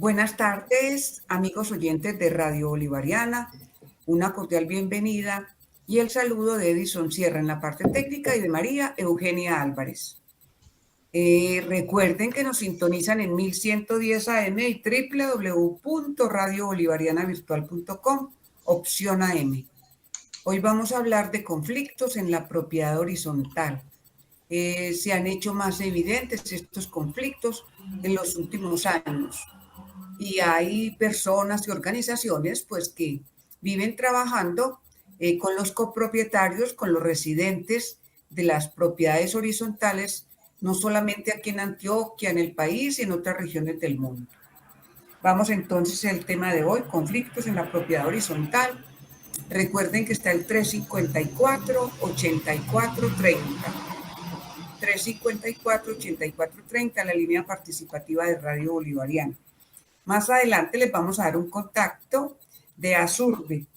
Buenas tardes, amigos oyentes de Radio Bolivariana. Una cordial bienvenida y el saludo de Edison Sierra en la parte técnica y de María Eugenia Álvarez. Recuerden que nos sintonizan en 1110 AM y www.radiobolivarianavirtual.com, opción AM. Hoy vamos a hablar de conflictos en la propiedad horizontal. Se han hecho más evidentes estos conflictos en los últimos años. Y hay personas y organizaciones pues que viven trabajando con los copropietarios, con los residentes de las propiedades horizontales, no solamente aquí en Antioquia, en el país y en otras regiones del mundo. Vamos entonces al tema de hoy, conflictos en la propiedad horizontal. Recuerden que está el 354-8430. 354-8430, la línea participativa de Radio Bolivariana. Más adelante les vamos a dar un contacto de ASURBE,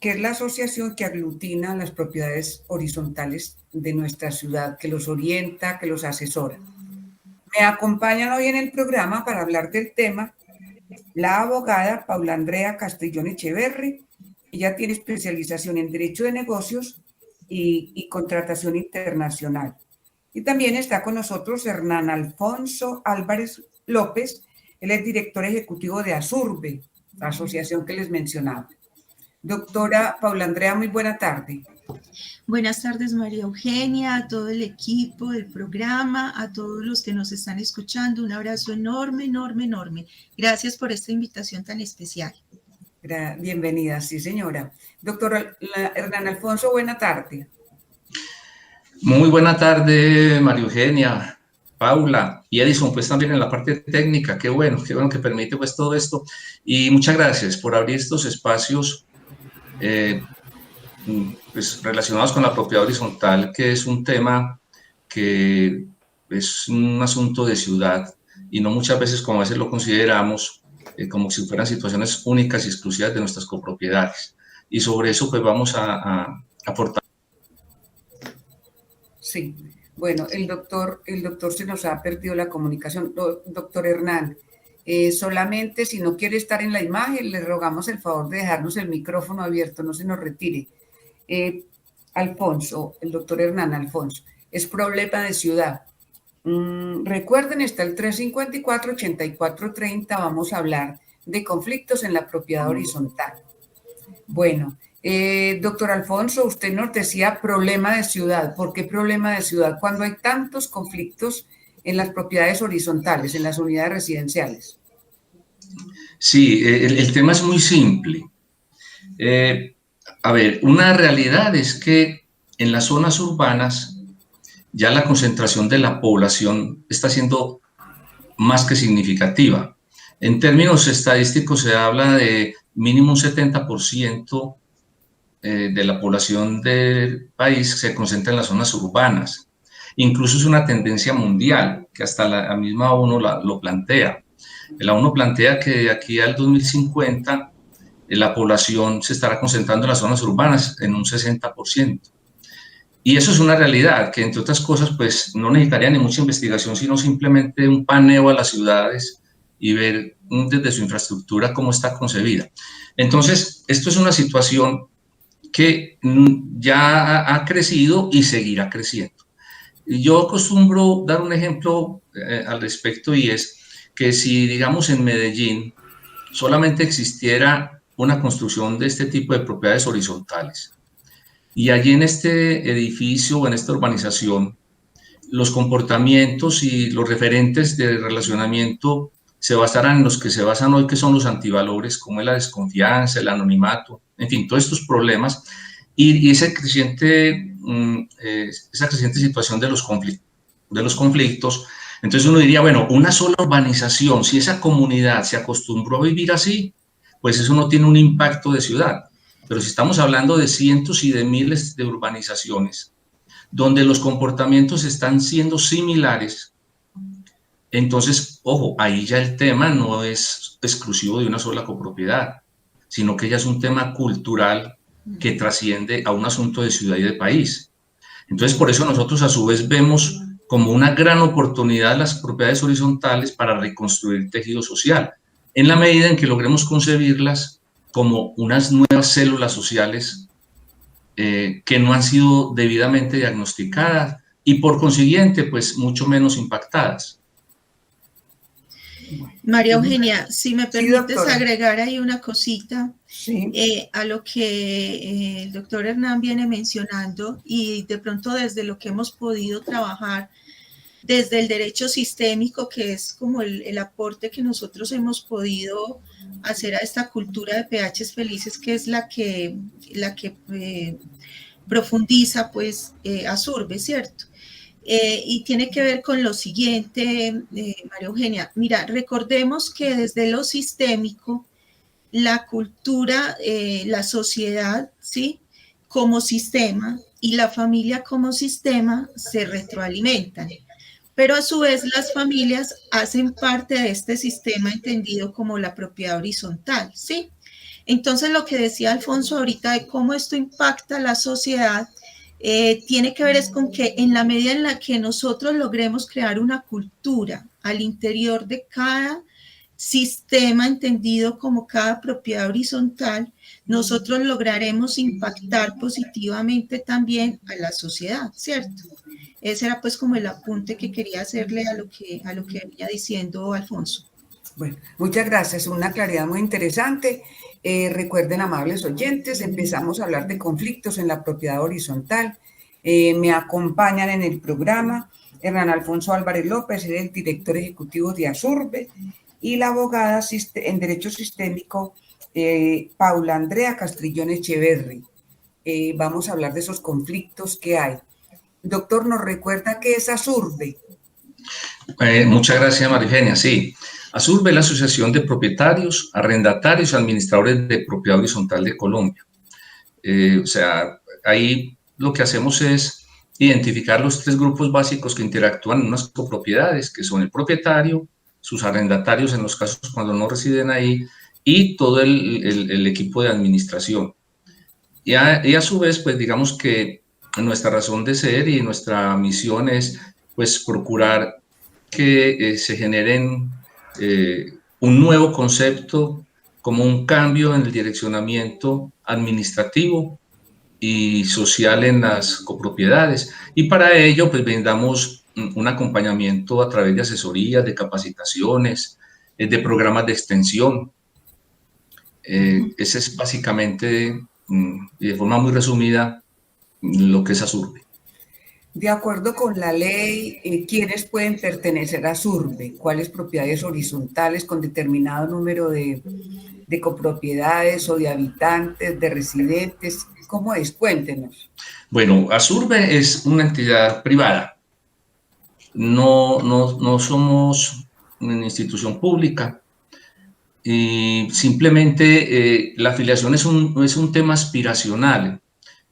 que es la asociación que aglutina las propiedades horizontales de nuestra ciudad, que los orienta, que los asesora. Me acompañan hoy en el programa para hablar del tema la abogada Paula Andrea Castrillón Echeverri. Ella tiene especialización en Derecho de Negocios y Contratación Internacional. Y también está con nosotros Hernán Alfonso Álvarez López. Él es director ejecutivo de ASURBE, la asociación que les mencionaba. Doctora Paula Andrea, muy buena tarde. Buenas tardes, María Eugenia, a todo el equipo del programa, a todos los que nos están escuchando. Un abrazo enorme, enorme, enorme. Gracias por esta invitación tan especial. Bienvenida, sí, señora. Doctor Hernán Alfonso, buena tarde. Muy buena tarde, María Eugenia, Paula y Edison, pues también en la parte técnica. Qué bueno que permite pues todo esto. Y muchas gracias por abrir estos espacios pues, relacionados con la propiedad horizontal, que es un tema que es un asunto de ciudad y no muchas veces como a veces lo consideramos como si fueran situaciones únicas y exclusivas de nuestras copropiedades. Y sobre eso pues vamos a aportar. Sí, bueno, el doctor se nos ha perdido la comunicación. Doctor Hernán, solamente si no quiere estar en la imagen, le rogamos el favor de dejarnos el micrófono abierto, no se nos retire. Alfonso, el doctor Hernán Alfonso, es problema de ciudad. Recuerden, está el 354-8430, vamos a hablar de conflictos en la propiedad horizontal. Bueno, doctor Alfonso, usted nos decía problema de ciudad. ¿Por qué problema de ciudad cuando hay tantos conflictos en las propiedades horizontales, en las unidades residenciales? Sí, el tema es muy simple. A ver, una realidad es que en las zonas urbanas ya la concentración de la población está siendo más que significativa. En términos estadísticos se habla de mínimo un 70% de la población del país se concentra en las zonas urbanas. Incluso es una tendencia mundial que hasta la misma ONU lo plantea. La ONU plantea que de aquí al 2050 la población se estará concentrando en las zonas urbanas en un 60%. Y eso es una realidad que, entre otras cosas, pues no necesitaría ni mucha investigación, sino simplemente un paneo a las ciudades y ver desde su infraestructura cómo está concebida. Entonces, esto es una situación que ya ha crecido y seguirá creciendo. Yo acostumbro dar un ejemplo al respecto y es que si, digamos, en Medellín solamente existiera una construcción de este tipo de propiedades horizontales y allí en este edificio o en esta urbanización los comportamientos y los referentes de relacionamiento se basarán en los que se basan hoy, que son los antivalores, como es la desconfianza, el anonimato, en fin, todos estos problemas y esa creciente situación de los conflictos. Entonces uno diría, bueno, una sola urbanización, si esa comunidad se acostumbró a vivir así, pues eso no tiene un impacto de ciudad. Pero si estamos hablando de cientos y de miles de urbanizaciones, donde los comportamientos están siendo similares, entonces, ojo, ahí ya el tema no es exclusivo de una sola copropiedad, sino que ya es un tema cultural que trasciende a un asunto de ciudad y de país. Entonces, por eso nosotros a su vez vemos como una gran oportunidad las propiedades horizontales para reconstruir el tejido social, en la medida en que logremos concebirlas como unas nuevas células sociales que no han sido debidamente diagnosticadas y por consiguiente, pues mucho menos impactadas. María Eugenia, si me permites doctora. agregar ahí una cosita Sí. a lo que el doctor Hernán viene mencionando y de pronto desde lo que hemos podido trabajar desde el derecho sistémico, que es como el aporte que nosotros hemos podido hacer a esta cultura de PHs felices, que es la que profundiza pues Asurbe, ¿cierto? Y tiene que ver con lo siguiente, María Eugenia. Mira, recordemos que desde lo sistémico, la cultura, la sociedad, ¿sí? Como sistema y la familia como sistema se retroalimentan. Pero a su vez las familias hacen parte de este sistema entendido como la propiedad horizontal, ¿sí? Entonces lo que decía Alfonso ahorita de cómo esto impacta a la sociedad, tiene que ver es con que en la medida en la que nosotros logremos crear una cultura al interior de cada sistema entendido como cada propiedad horizontal, nosotros lograremos impactar positivamente también a la sociedad, ¿cierto? Ese era pues como el apunte que quería hacerle a lo que venía diciendo Alfonso. Bueno, muchas gracias, una claridad muy interesante. Recuerden, amables oyentes, empezamos a hablar de conflictos en la propiedad horizontal. Me acompañan en el programa Hernán Alfonso Álvarez López, el director ejecutivo de Asurbe, y la abogada en Derecho Sistémico, Paula Andrea Castrillón Echeverri. Vamos a hablar de esos conflictos que hay. Doctor, ¿nos recuerda qué es Asurbe? Muchas gracias, María Eugenia. Sí, Asurbe es la Asociación de Propietarios, Arrendatarios y Administradores de Propiedad Horizontal de Colombia. O sea, ahí lo que hacemos es identificar los tres grupos básicos que interactúan en unas copropiedades, que son el propietario, sus arrendatarios en los casos cuando no residen ahí, y todo el equipo de administración. Y a su vez, pues digamos que nuestra razón de ser y nuestra misión es pues procurar que se generen un nuevo concepto, como un cambio en el direccionamiento administrativo y social en las copropiedades. Y para ello, pues brindamos un acompañamiento a través de asesorías, de capacitaciones, de programas de extensión. Ese es básicamente, de forma muy resumida, lo que es Asurbe. De acuerdo con la ley, ¿quiénes pueden pertenecer a Asurbe? ¿Cuáles propiedades horizontales con determinado número de copropiedades o de habitantes, de residentes? ¿Cómo es? Cuéntenos. Bueno, Asurbe es una entidad privada. No somos una institución pública. Y simplemente la afiliación es un tema aspiracional.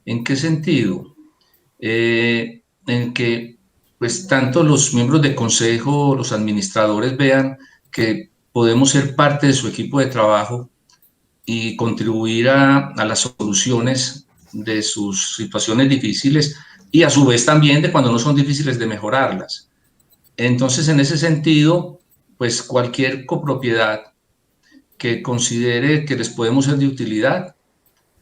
¿En qué sentido? En que pues tanto los miembros de consejo, los administradores vean que podemos ser parte de su equipo de trabajo y contribuir a las soluciones de sus situaciones difíciles y a su vez también de cuando no son difíciles de mejorarlas. Entonces, en ese sentido, pues cualquier copropiedad que considere que les podemos ser de utilidad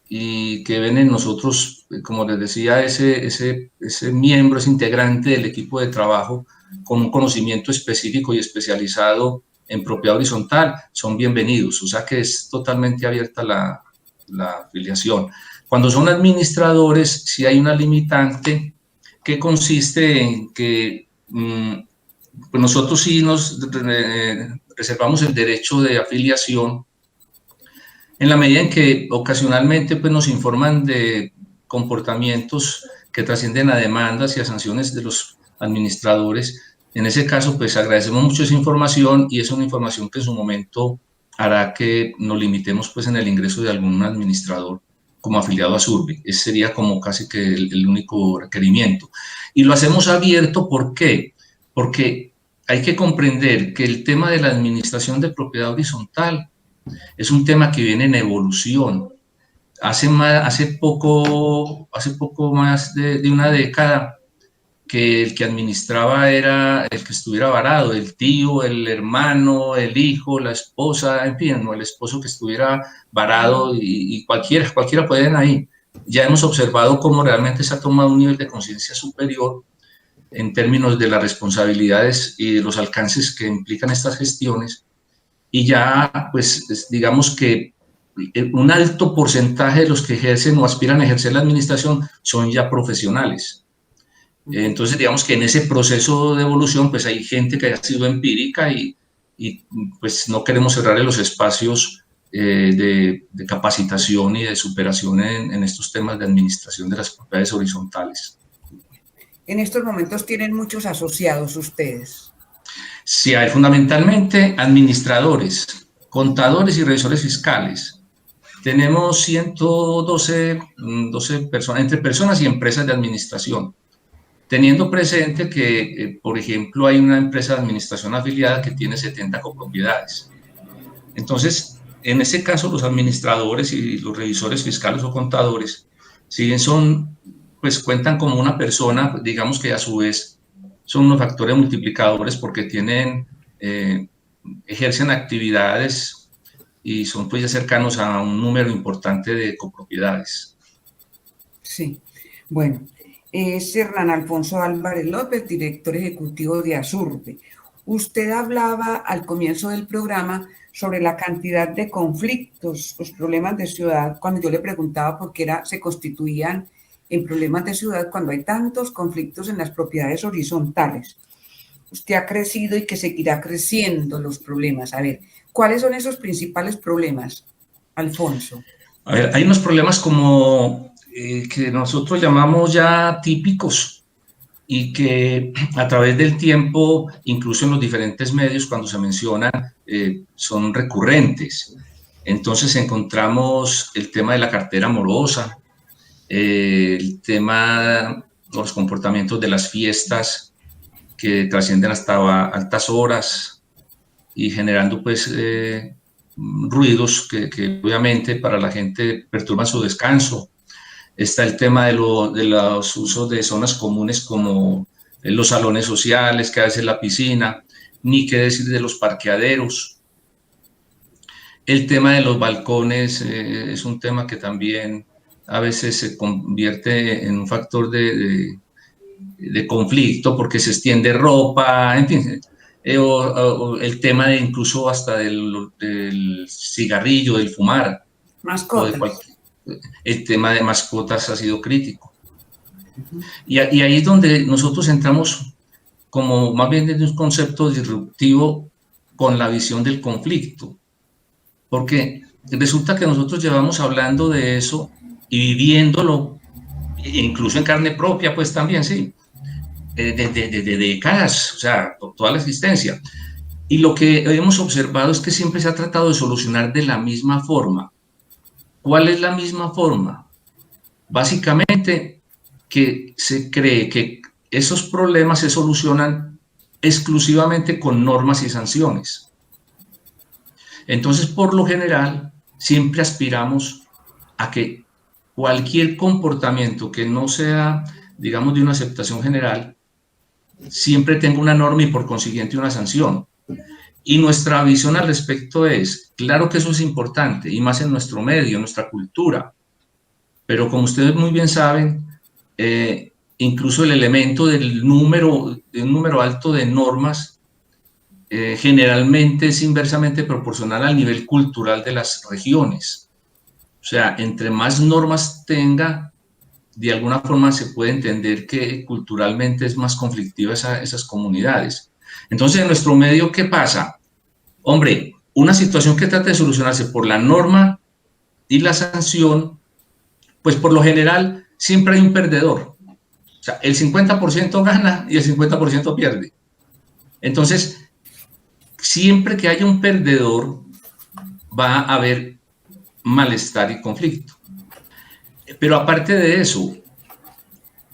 y que ven en nosotros, como les decía, ese miembro, ese integrante del equipo de trabajo con un conocimiento específico y especializado en propiedad horizontal, son bienvenidos. O sea que es totalmente abierta la afiliación. Cuando son administradores, sí hay una limitante que consiste en que pues nosotros sí nos reservamos el derecho de afiliación en la medida en que ocasionalmente pues, nos informan de comportamientos que trascienden a demandas y a sanciones de los administradores. En ese caso, pues agradecemos mucho esa información y es una información que en su momento hará que nos limitemos pues, en el ingreso de algún administrador como afiliado a Asurbe. Ese sería como casi que el único requerimiento. Y lo hacemos abierto, ¿por qué? Porque hay que comprender que el tema de la administración de propiedad horizontal es un tema que viene en evolución. Hace poco más de una década, que el que administraba era el que estuviera varado, el tío, el hermano, el hijo, la esposa, en fin, o el esposo que estuviera varado y cualquiera pueden ahí. Ya hemos observado cómo realmente se ha tomado un nivel de conciencia superior en términos de las responsabilidades y de los alcances que implican estas gestiones, y ya, pues, digamos que un alto porcentaje de los que ejercen o aspiran a ejercer la administración son ya profesionales. Entonces, digamos que en ese proceso de evolución, pues hay gente que ha sido empírica y pues no queremos cerrar los espacios de capacitación y de superación en estos temas de administración de las propiedades horizontales. En estos momentos tienen muchos asociados ustedes. Sí, hay fundamentalmente administradores, contadores y revisores fiscales. Tenemos 112 personas, entre personas y empresas de administración, teniendo presente que, por ejemplo, hay una empresa de administración afiliada que tiene 70 copropiedades. Entonces, en ese caso, los administradores y los revisores fiscales o contadores, si bien pues cuentan como una persona, digamos que a su vez son unos factores multiplicadores porque ejercen actividades y son pues ya cercanos a un número importante de copropiedades. Sí, bueno, es Hernán Alfonso Álvarez López, director ejecutivo de Asurbe. Usted hablaba al comienzo del programa sobre la cantidad de conflictos, los problemas de ciudad, cuando yo le preguntaba por qué se constituían en problemas de ciudad cuando hay tantos conflictos en las propiedades horizontales. Usted ha crecido y que seguirá creciendo los problemas. A ver, ¿cuáles son esos principales problemas, Alfonso? A ver, hay unos problemas como que nosotros llamamos ya típicos y que a través del tiempo, incluso en los diferentes medios, cuando se mencionan, son recurrentes. Entonces encontramos el tema de la cartera morosa, el tema de los comportamientos de las fiestas que trascienden hasta altas horas y generando pues ruidos que obviamente para la gente perturban su descanso. Está el tema de los usos de zonas comunes como los salones sociales, que a veces la piscina, ni qué decir de los parqueaderos. El tema de los balcones es un tema que también a veces se convierte en un factor de conflicto porque se extiende ropa, en fin, o el tema de incluso hasta del cigarrillo, del fumar. Mascotas. El tema de mascotas ha sido crítico. Y ahí es donde nosotros entramos como más bien desde un concepto disruptivo con la visión del conflicto. Porque resulta que nosotros llevamos hablando de eso y viviéndolo, incluso en carne propia, pues también, sí, de décadas, o sea, toda la existencia. Y lo que hemos observado es que siempre se ha tratado de solucionar de la misma forma. ¿Cuál es la misma forma? Básicamente que se cree que esos problemas se solucionan exclusivamente con normas y sanciones. Entonces, por lo general, siempre aspiramos a que cualquier comportamiento que no sea, digamos, de una aceptación general, siempre tenga una norma y por consiguiente una sanción. Y nuestra visión al respecto es, claro que eso es importante, y más en nuestro medio, en nuestra cultura, pero como ustedes muy bien saben, incluso el elemento de un número alto de normas generalmente es inversamente proporcional al nivel cultural de las regiones. O sea, entre más normas tenga, de alguna forma se puede entender que culturalmente es más conflictiva esas comunidades. Entonces, en nuestro medio, ¿qué pasa? Hombre, una situación que trata de solucionarse por la norma y la sanción, pues por lo general siempre hay un perdedor. O sea, el 50% gana y el 50% pierde. Entonces, siempre que haya un perdedor, va a haber malestar y conflicto. Pero aparte de eso,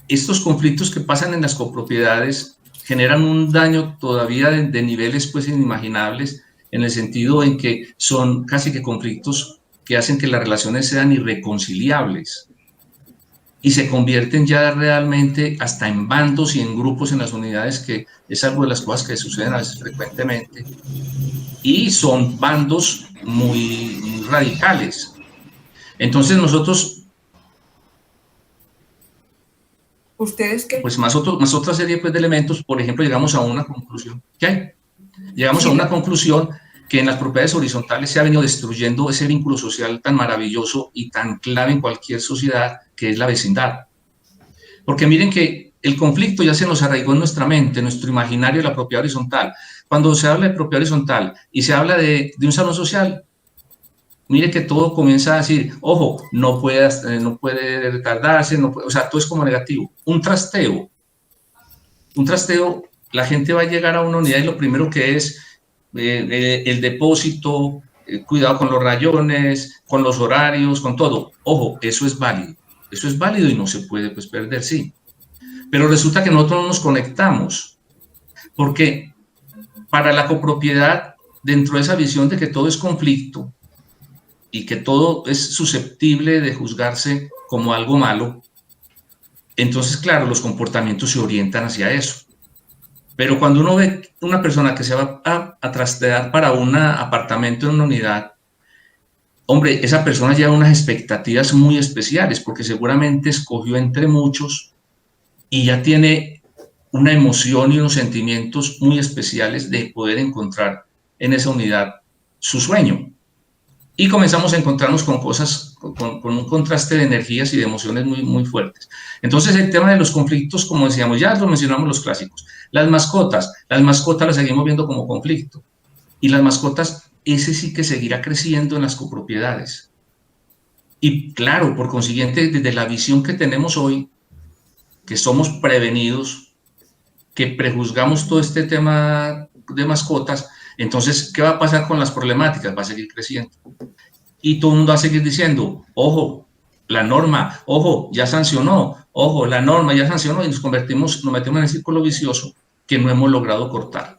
estos conflictos que pasan en las copropiedades generan un daño todavía de niveles pues inimaginables, en el sentido en que son casi que conflictos que hacen que las relaciones sean irreconciliables. y se convierten ya realmente hasta en bandos y en grupos en las unidades, que es algo de las cosas que suceden a veces frecuentemente, y son bandos muy radicales. Entonces nosotros, ¿ustedes qué? pues más otra serie pues, de elementos, por ejemplo, llegamos a una conclusión. ¿Qué hay? Llegamos a una conclusión que en las propiedades horizontales se ha venido destruyendo ese vínculo social tan maravilloso y tan clave en cualquier sociedad, que es la vecindad. Porque miren que el conflicto ya se nos arraigó en nuestra mente, en nuestro imaginario de la propiedad horizontal. Cuando se habla de propiedad horizontal y se habla de un salón social, mire que todo comienza a decir, ojo, no puede retardarse, no puede, o sea, todo es como negativo. Un trasteo, la gente va a llegar a una unidad y lo primero que es el depósito, cuidado con los rayones, con los horarios, con todo. Ojo, eso es válido y no se puede pues, perder, sí. Pero resulta que nosotros no nos conectamos, porque para la copropiedad, dentro de esa visión de que todo es conflicto y que todo es susceptible de juzgarse como algo malo, entonces, claro, los comportamientos se orientan hacia eso. Pero cuando uno ve una persona que se va a trastear para un apartamento en una unidad, hombre, esa persona lleva unas expectativas muy especiales, porque seguramente escogió entre muchos y ya tiene una emoción y unos sentimientos muy especiales de poder encontrar en esa unidad su sueño. Y comenzamos a encontrarnos con cosas, con un contraste de energías y de emociones muy fuertes. Entonces, el tema de los conflictos, como decíamos, ya lo mencionamos los clásicos. Las mascotas las seguimos viendo como conflicto. Y las mascotas, ese sí que seguirá creciendo en las copropiedades. Y claro, por consiguiente, desde la visión que tenemos hoy, que somos prevenidos, que prejuzgamos todo este tema de mascotas, entonces, ¿qué va a pasar con las problemáticas? Va a seguir creciendo. Y todo el mundo va a seguir diciendo, ojo, la norma, ojo, ya sancionó, ojo, la norma ya sancionó, y nos metemos en el círculo vicioso que no hemos logrado cortar.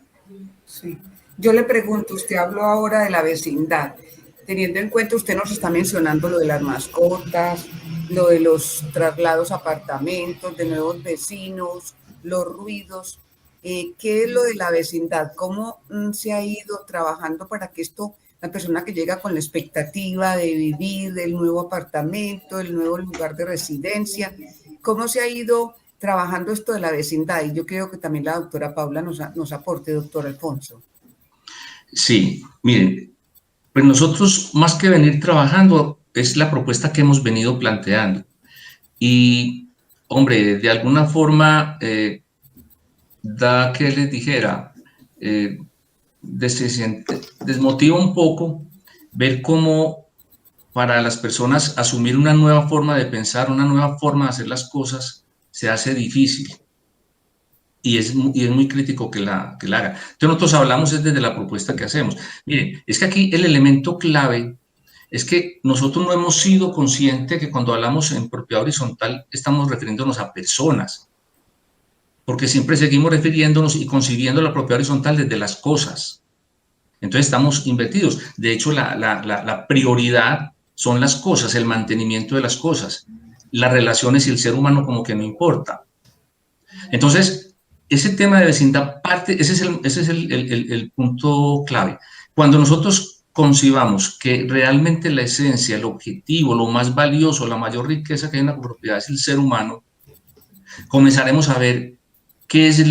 Sí. Yo le pregunto, usted habló ahora de la vecindad, teniendo en cuenta, usted nos está mencionando lo de las mascotas, lo de los traslados a apartamentos, de nuevos vecinos, los ruidos. ¿Qué es lo de la vecindad? ¿Cómo se ha ido trabajando para que esto, la persona que llega con la expectativa de vivir del nuevo apartamento, el nuevo lugar de residencia, cómo se ha ido trabajando esto de la vecindad? Y yo creo que también la doctora Paula nos aporte, doctor Alfonso. Sí, miren, pues nosotros más que venir trabajando es la propuesta que hemos venido planteando. Y, hombre, de alguna forma da que les dijera, desmotiva un poco ver cómo para las personas asumir una nueva forma de pensar, una nueva forma de hacer las cosas, se hace difícil. Y es muy crítico que la haga. Entonces nosotros hablamos desde la propuesta que hacemos. Miren, es que aquí el elemento clave es que nosotros no hemos sido conscientes que cuando hablamos en propiedad horizontal estamos refiriéndonos a personas, porque siempre seguimos refiriéndonos y concibiendo la propiedad horizontal desde las cosas. Entonces estamos invertidos. De hecho, la prioridad son las cosas, el mantenimiento de las cosas. Las relaciones y el ser humano como que no importa. Entonces, ese tema de vecindad ese es el punto clave. Cuando nosotros concibamos que realmente la esencia, el objetivo, lo más valioso, la mayor riqueza que hay en la propiedad es el ser humano, comenzaremos a ver qué es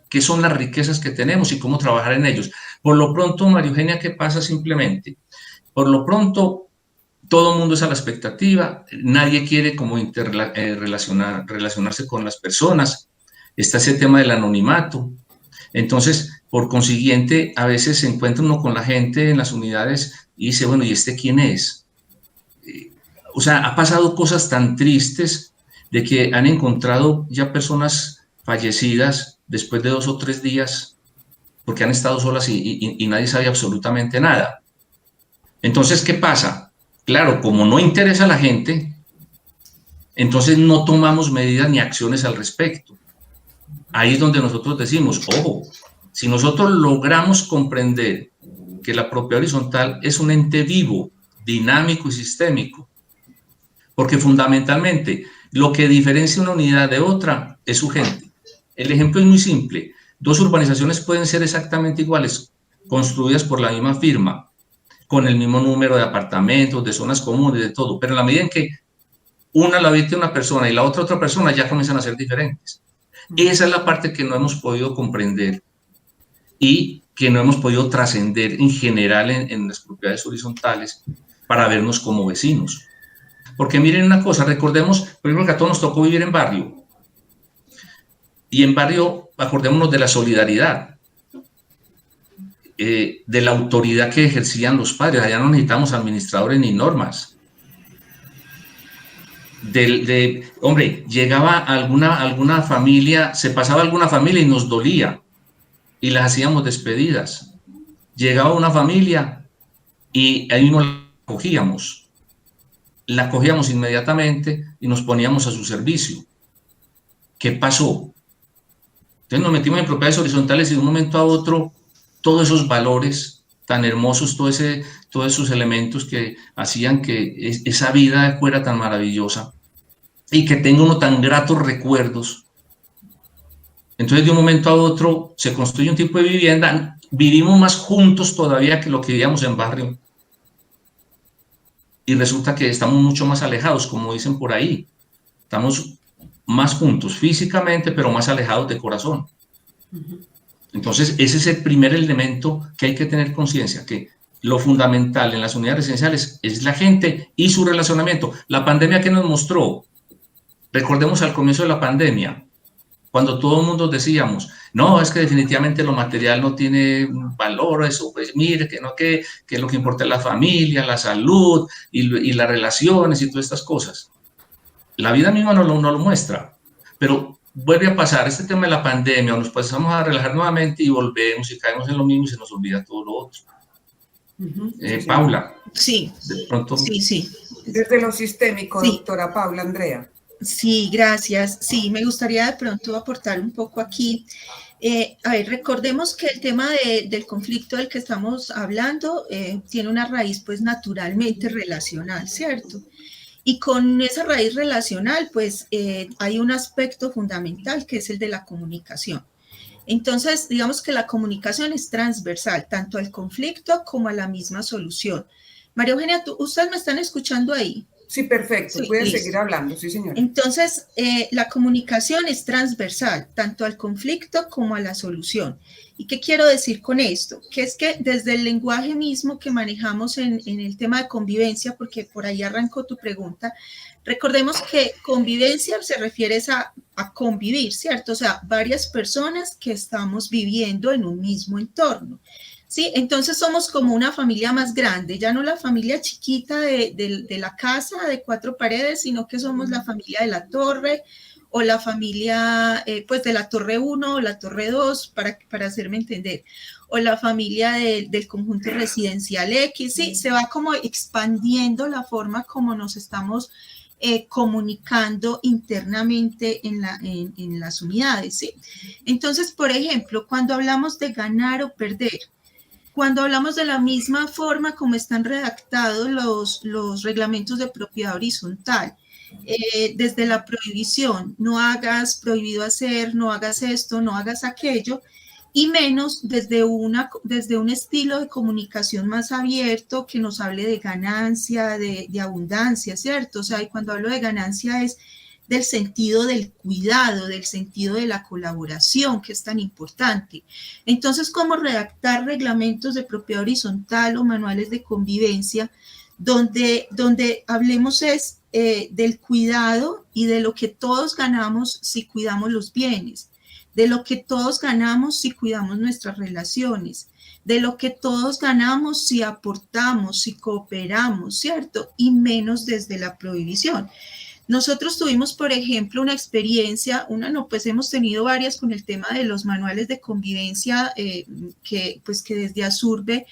qué son las riquezas que tenemos y cómo trabajar en ellos. Por lo pronto, María Eugenia, ¿qué pasa simplemente? Por lo pronto, todo el mundo es a la expectativa, nadie quiere como relacionarse con las personas, está ese tema del anonimato. Entonces, por consiguiente, a veces se encuentra uno con la gente en las unidades y dice, bueno, ¿y este quién es? O sea, ha pasado cosas tan tristes de que han encontrado ya personas fallecidas después de 2 o 3 días porque han estado solas y nadie sabe absolutamente nada. Entonces, ¿qué pasa? Claro, como no interesa a la gente, entonces no tomamos medidas ni acciones al respecto. Ahí es donde nosotros decimos, ojo, si nosotros logramos comprender que la propiedad horizontal es un ente vivo, dinámico y sistémico, porque fundamentalmente lo que diferencia una unidad de otra es su gente. El ejemplo es muy simple. Dos urbanizaciones pueden ser exactamente iguales, construidas por la misma firma, con el mismo número de apartamentos, de zonas comunes, de todo, pero en la medida en que una la habite una persona y la otra persona, ya comienzan a ser diferentes. Esa es la parte que no hemos podido comprender y que no hemos podido trascender en general en las propiedades horizontales para vernos como vecinos. Porque miren una cosa, recordemos, por ejemplo, que a todos nos tocó vivir en barrio. Y en barrio, acordémonos de la solidaridad, de la autoridad que ejercían los padres. Allá no necesitamos administradores ni normas. Hombre, llegaba alguna familia, se pasaba alguna familia y nos dolía y las hacíamos despedidas. Llegaba una familia y ahí mismo la cogíamos inmediatamente y nos poníamos a su servicio. ¿Qué pasó? Entonces nos metimos en propiedades horizontales y de un momento a otro todos esos valores tan hermosos, todos esos elementos que hacían que esa vida fuera tan maravillosa y que tenga uno tan gratos recuerdos. Entonces de un momento a otro se construye un tipo de vivienda, vivimos más juntos todavía que lo que vivíamos en barrio. Y resulta que estamos mucho más alejados, como dicen por ahí. Estamos más juntos físicamente, pero más alejados de corazón. Entonces, ese es el primer elemento que hay que tener conciencia, que lo fundamental en las unidades residenciales es la gente y su relacionamiento. La pandemia, ¿qué nos mostró? Recordemos al comienzo de la pandemia, cuando todo el mundo decíamos, no, es que definitivamente lo material no tiene valor, eso, pues mire, que lo que importa es la familia, la salud y las relaciones y todas estas cosas. La vida misma no lo muestra, pero vuelve a pasar este tema de la pandemia, o nos pasamos a relajar nuevamente y volvemos y caemos en lo mismo y se nos olvida todo lo otro. Paula. Sí, de pronto. Sí. Desde lo sistémico, Sí. doctora Paula Andrea. Sí, gracias. Sí, me gustaría de pronto aportar un poco aquí. A ver, recordemos que el tema del conflicto del que estamos hablando tiene una raíz pues naturalmente relacional, ¿cierto? Y con esa raíz relacional pues hay un aspecto fundamental que es el de la comunicación. Entonces, digamos que la comunicación es transversal, tanto al conflicto como a la misma solución. María Eugenia, ¿ustedes me están escuchando ahí? Sí, perfecto. Sí, pueden listo. seguir hablando, sí, señora. Entonces, la comunicación es transversal, tanto al conflicto como a la solución. ¿Y qué quiero decir con esto? Que es que desde el lenguaje mismo que manejamos en el tema de convivencia, porque por ahí arrancó tu pregunta, recordemos que convivencia se refiere a convivir, ¿cierto? O sea, varias personas que estamos viviendo en un mismo entorno. Sí, entonces somos como una familia más grande, ya no la familia chiquita de la casa de 4 paredes, sino que somos la familia de la torre o la familia pues de la torre 1 o la torre 2, para hacerme entender, o la familia del conjunto residencial X, sí, se va como expandiendo la forma como nos estamos comunicando internamente en las unidades, ¿sí? Entonces, por ejemplo, cuando hablamos de ganar o perder, cuando hablamos de la misma forma como están redactados los reglamentos de propiedad horizontal, desde la prohibición, no hagas, prohibido hacer, no hagas esto, no hagas aquello, y menos desde un estilo de comunicación más abierto que nos hable de ganancia, de abundancia, ¿cierto? O sea, y cuando hablo de ganancia es del sentido del cuidado, del sentido de la colaboración, que es tan importante. Entonces, ¿cómo redactar reglamentos de propiedad horizontal o manuales de convivencia donde hablemos es del cuidado y de lo que todos ganamos si cuidamos los bienes, de lo que todos ganamos si cuidamos nuestras relaciones, de lo que todos ganamos si aportamos, si cooperamos, ¿cierto? Y menos desde la prohibición. Nosotros tuvimos, por ejemplo, una experiencia, pues hemos tenido varias con el tema de los manuales de convivencia que desde Asurbe,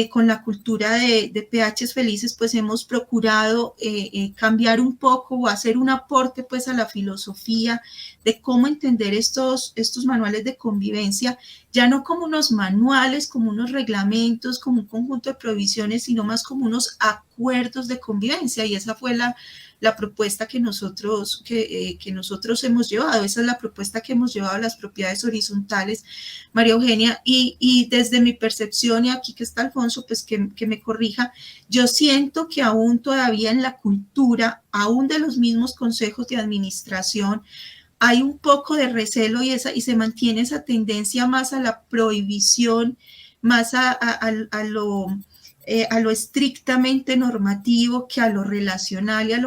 con la cultura de PHs Felices, pues hemos procurado cambiar un poco o hacer un aporte pues a la filosofía de cómo entender estos manuales de convivencia ya no como unos manuales, como unos reglamentos, como un conjunto de provisiones, sino más como unos acuerdos de convivencia, y esa fue la propuesta que nosotros hemos llevado. Esa es la propuesta que hemos llevado a las propiedades horizontales, María Eugenia, y desde mi percepción, y aquí que está Alfonso, pues que me corrija, yo siento que aún todavía en la cultura, aún de los mismos consejos de administración, hay un poco de recelo y se mantiene esa tendencia más a la prohibición, más a lo estrictamente normativo que a lo relacional y a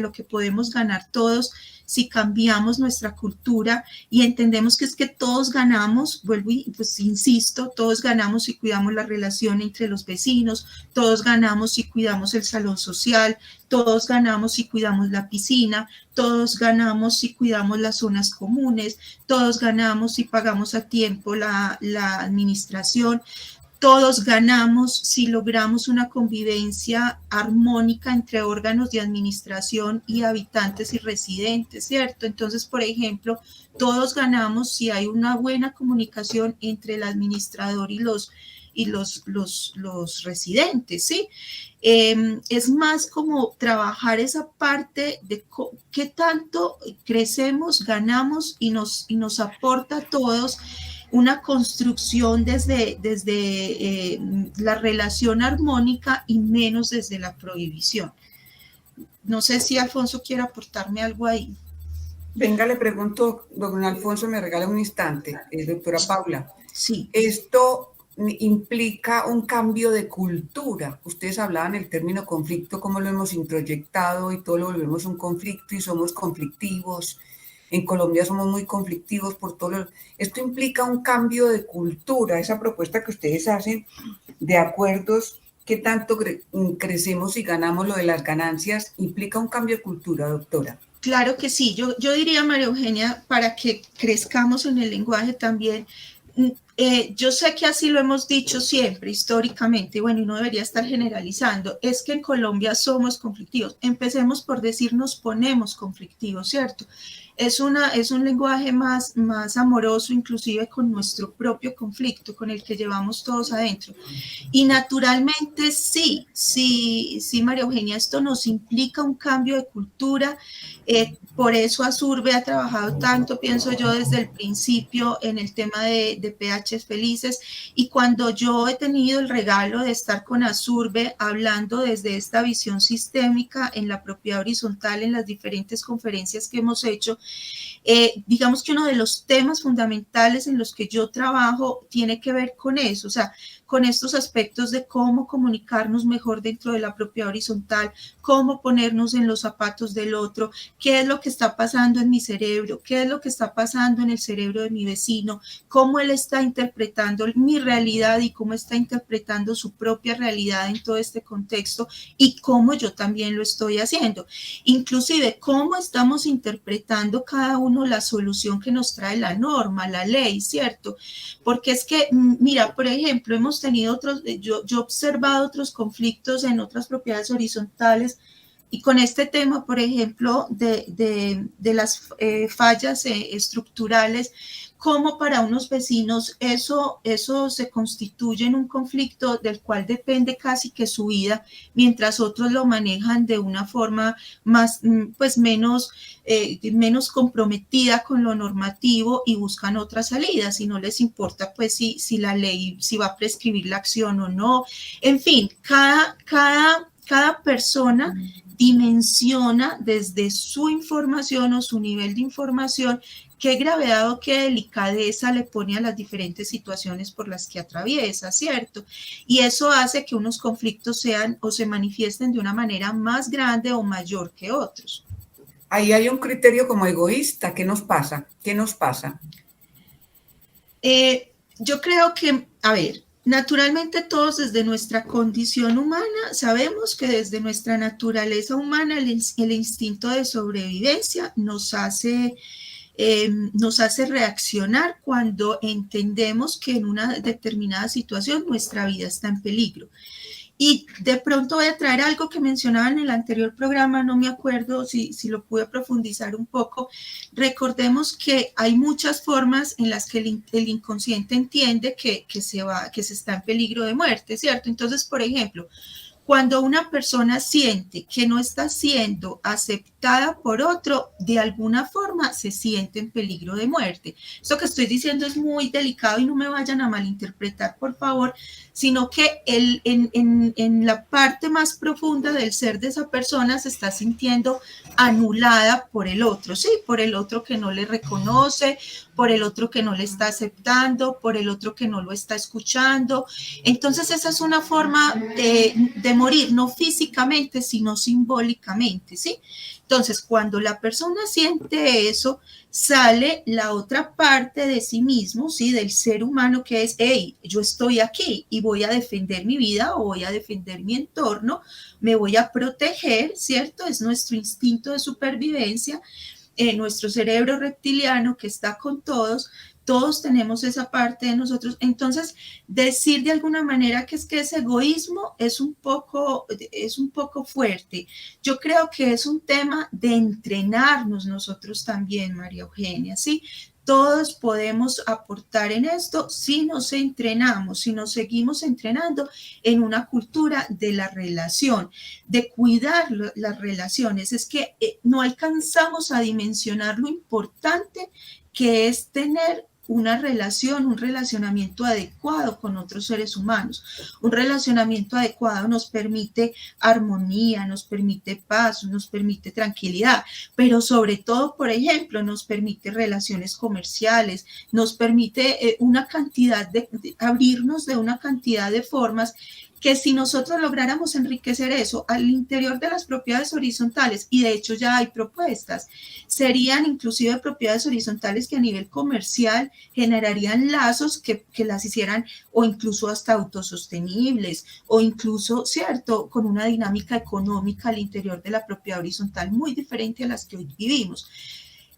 lo que podemos ganar todos si cambiamos nuestra cultura y entendemos que es que todos ganamos, vuelvo y pues insisto, todos ganamos si cuidamos la relación entre los vecinos, todos ganamos si cuidamos el salón social, todos ganamos si cuidamos la piscina, todos ganamos si cuidamos las zonas comunes, todos ganamos si pagamos a tiempo la administración. Todos ganamos si logramos una convivencia armónica entre órganos de administración y habitantes y residentes, ¿cierto? Entonces, por ejemplo, todos ganamos si hay una buena comunicación entre el administrador y los residentes, ¿sí? Es más como trabajar esa parte de qué tanto crecemos, ganamos y nos aporta a todos una construcción desde la relación armónica y menos desde la prohibición. No sé si Alfonso quiere aportarme algo ahí. Venga, le pregunto, don Alfonso, me regala un instante, doctora Paula. Sí. Esto implica un cambio de cultura. Ustedes hablaban el término conflicto, cómo lo hemos introyectado y todo lo volvemos un conflicto y somos conflictivos. En Colombia somos muy conflictivos por todo lo... Esto implica un cambio de cultura, esa propuesta que ustedes hacen de acuerdos, que tanto crecemos y ganamos lo de las ganancias, implica un cambio de cultura, doctora. Claro que sí, yo diría, María Eugenia, para que crezcamos en el lenguaje también, yo sé que así lo hemos dicho siempre, históricamente, bueno, y no debería estar generalizando, es que en Colombia somos conflictivos. Empecemos por decir nos ponemos conflictivos, ¿cierto? Es un lenguaje más amoroso, inclusive con nuestro propio conflicto, con el que llevamos todos adentro. Y naturalmente sí, María Eugenia, esto nos implica un cambio de cultura. Por eso Asurbe ha trabajado tanto, pienso yo, desde el principio en el tema de PHs felices. Y cuando yo he tenido el regalo de estar con Asurbe hablando desde esta visión sistémica en la propiedad horizontal, en las diferentes conferencias que hemos hecho, digamos que uno de los temas fundamentales en los que yo trabajo tiene que ver con eso, o sea, con estos aspectos de cómo comunicarnos mejor dentro de la propiedad horizontal, cómo ponernos en los zapatos del otro, qué es lo que está pasando en mi cerebro, qué es lo que está pasando en el cerebro de mi vecino, cómo él está interpretando mi realidad y cómo está interpretando su propia realidad en todo este contexto y cómo yo también lo estoy haciendo. Inclusive, cómo estamos interpretando cada uno la solución que nos trae la norma, la ley, ¿cierto? Porque es que, mira, por ejemplo, hemos tenido otros, yo he observado otros conflictos en otras propiedades horizontales y con este tema, por ejemplo, de las fallas estructurales, cómo para unos vecinos eso se constituye en un conflicto del cual depende casi que su vida, mientras otros lo manejan de una forma más, pues menos comprometida con lo normativo y buscan otras salidas y no les importa pues si la ley, si va a prescribir la acción o no. En fin, cada persona dimensiona desde su información o su nivel de información qué gravedad o qué delicadeza le pone a las diferentes situaciones por las que atraviesa, ¿cierto? Y eso hace que unos conflictos sean o se manifiesten de una manera más grande o mayor que otros. Ahí hay un criterio como egoísta. ¿Qué nos pasa? ¿Qué nos pasa? Yo creo que, a ver, naturalmente todos desde nuestra condición humana sabemos que desde nuestra naturaleza humana el instinto de sobrevivencia nos hace reaccionar cuando entendemos que en una determinada situación nuestra vida está en peligro. Y de pronto voy a traer algo que mencionaba en el anterior programa, no me acuerdo si lo pude profundizar un poco. Recordemos que hay muchas formas en las que el inconsciente entiende que se está en peligro de muerte, ¿cierto? Entonces, por ejemplo, cuando una persona siente que no está siendo aceptada por otro, de alguna forma se siente en peligro de muerte. Esto que estoy diciendo es muy delicado y no me vayan a malinterpretar, por favor, sino que en la parte más profunda del ser de esa persona se está sintiendo anulada por el otro, ¿sí? Por el otro que no le reconoce, por el otro que no le está aceptando, por el otro que no lo está escuchando. Entonces esa es una forma de morir, no físicamente, sino simbólicamente, ¿sí? Entonces, cuando la persona siente eso, sale la otra parte de sí mismo, ¿sí? Del ser humano, que es, hey, yo estoy aquí y voy a defender mi vida o voy a defender mi entorno, me voy a proteger, ¿cierto? Es nuestro instinto de supervivencia, nuestro cerebro reptiliano que está con todos tenemos esa parte de nosotros. Entonces, decir de alguna manera que ese egoísmo es un poco fuerte. Yo creo que es un tema de entrenarnos nosotros también, María Eugenia, ¿sí? Todos podemos aportar en esto si nos entrenamos, si nos seguimos entrenando en una cultura de la relación, de cuidar las relaciones. Es que no alcanzamos a dimensionar lo importante que es tener una relación, un relacionamiento adecuado con otros seres humanos. Un relacionamiento adecuado nos permite armonía, nos permite paz, nos permite tranquilidad, pero sobre todo, por ejemplo, nos permite relaciones comerciales, nos permite abrirnos de una cantidad de formas que si nosotros lográramos enriquecer eso al interior de las propiedades horizontales, y de hecho ya hay propuestas, serían inclusive propiedades horizontales que a nivel comercial generarían lazos que las hicieran o incluso hasta autosostenibles o incluso, ¿cierto?, con una dinámica económica al interior de la propiedad horizontal muy diferente a las que hoy vivimos.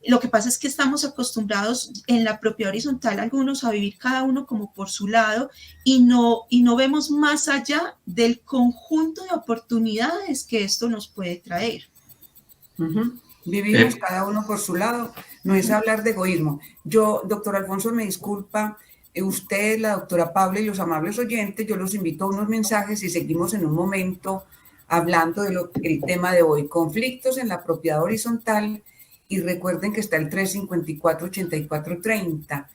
Lo que pasa es que estamos acostumbrados en la propiedad horizontal algunos a vivir cada uno como por su lado y no vemos más allá del conjunto de oportunidades que esto nos puede traer. Vivimos cada uno por su lado, no es hablar de egoísmo. Yo, doctor Alfonso, me disculpa, usted, la doctora Paula y los amables oyentes, yo los invito a unos mensajes y seguimos en un momento hablando del tema de hoy, conflictos en la propiedad horizontal. Y recuerden que está el 354-8430.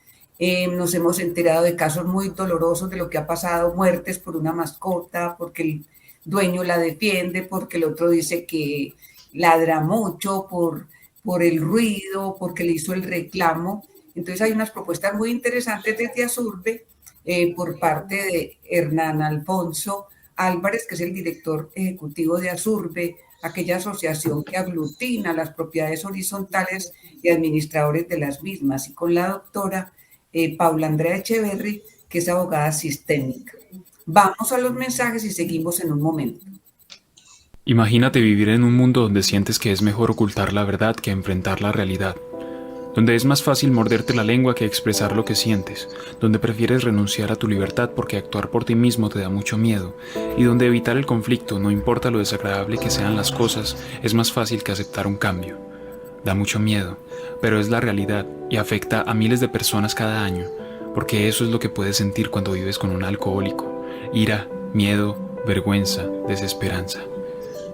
Nos hemos enterado de casos muy dolorosos de lo que ha pasado, muertes por una mascota, porque el dueño la defiende, porque el otro dice que ladra mucho por el ruido, porque le hizo el reclamo. Entonces hay unas propuestas muy interesantes desde Asurbe por parte de Hernán Alfonso Álvarez, que es el director ejecutivo de Asurbe, aquella asociación que aglutina las propiedades horizontales y administradores de las mismas, y con la doctora Paula Andrea Echeverry, que es abogada sistémica. Vamos a los mensajes y seguimos en un momento. Imagínate vivir en un mundo donde sientes que es mejor ocultar la verdad que enfrentar la realidad, donde es más fácil morderte la lengua que expresar lo que sientes, donde prefieres renunciar a tu libertad porque actuar por ti mismo te da mucho miedo, y donde evitar el conflicto, no importa lo desagradable que sean las cosas, es más fácil que aceptar un cambio. Da mucho miedo, pero es la realidad y afecta a miles de personas cada año, porque eso es lo que puedes sentir cuando vives con un alcohólico: ira, miedo, vergüenza, desesperanza.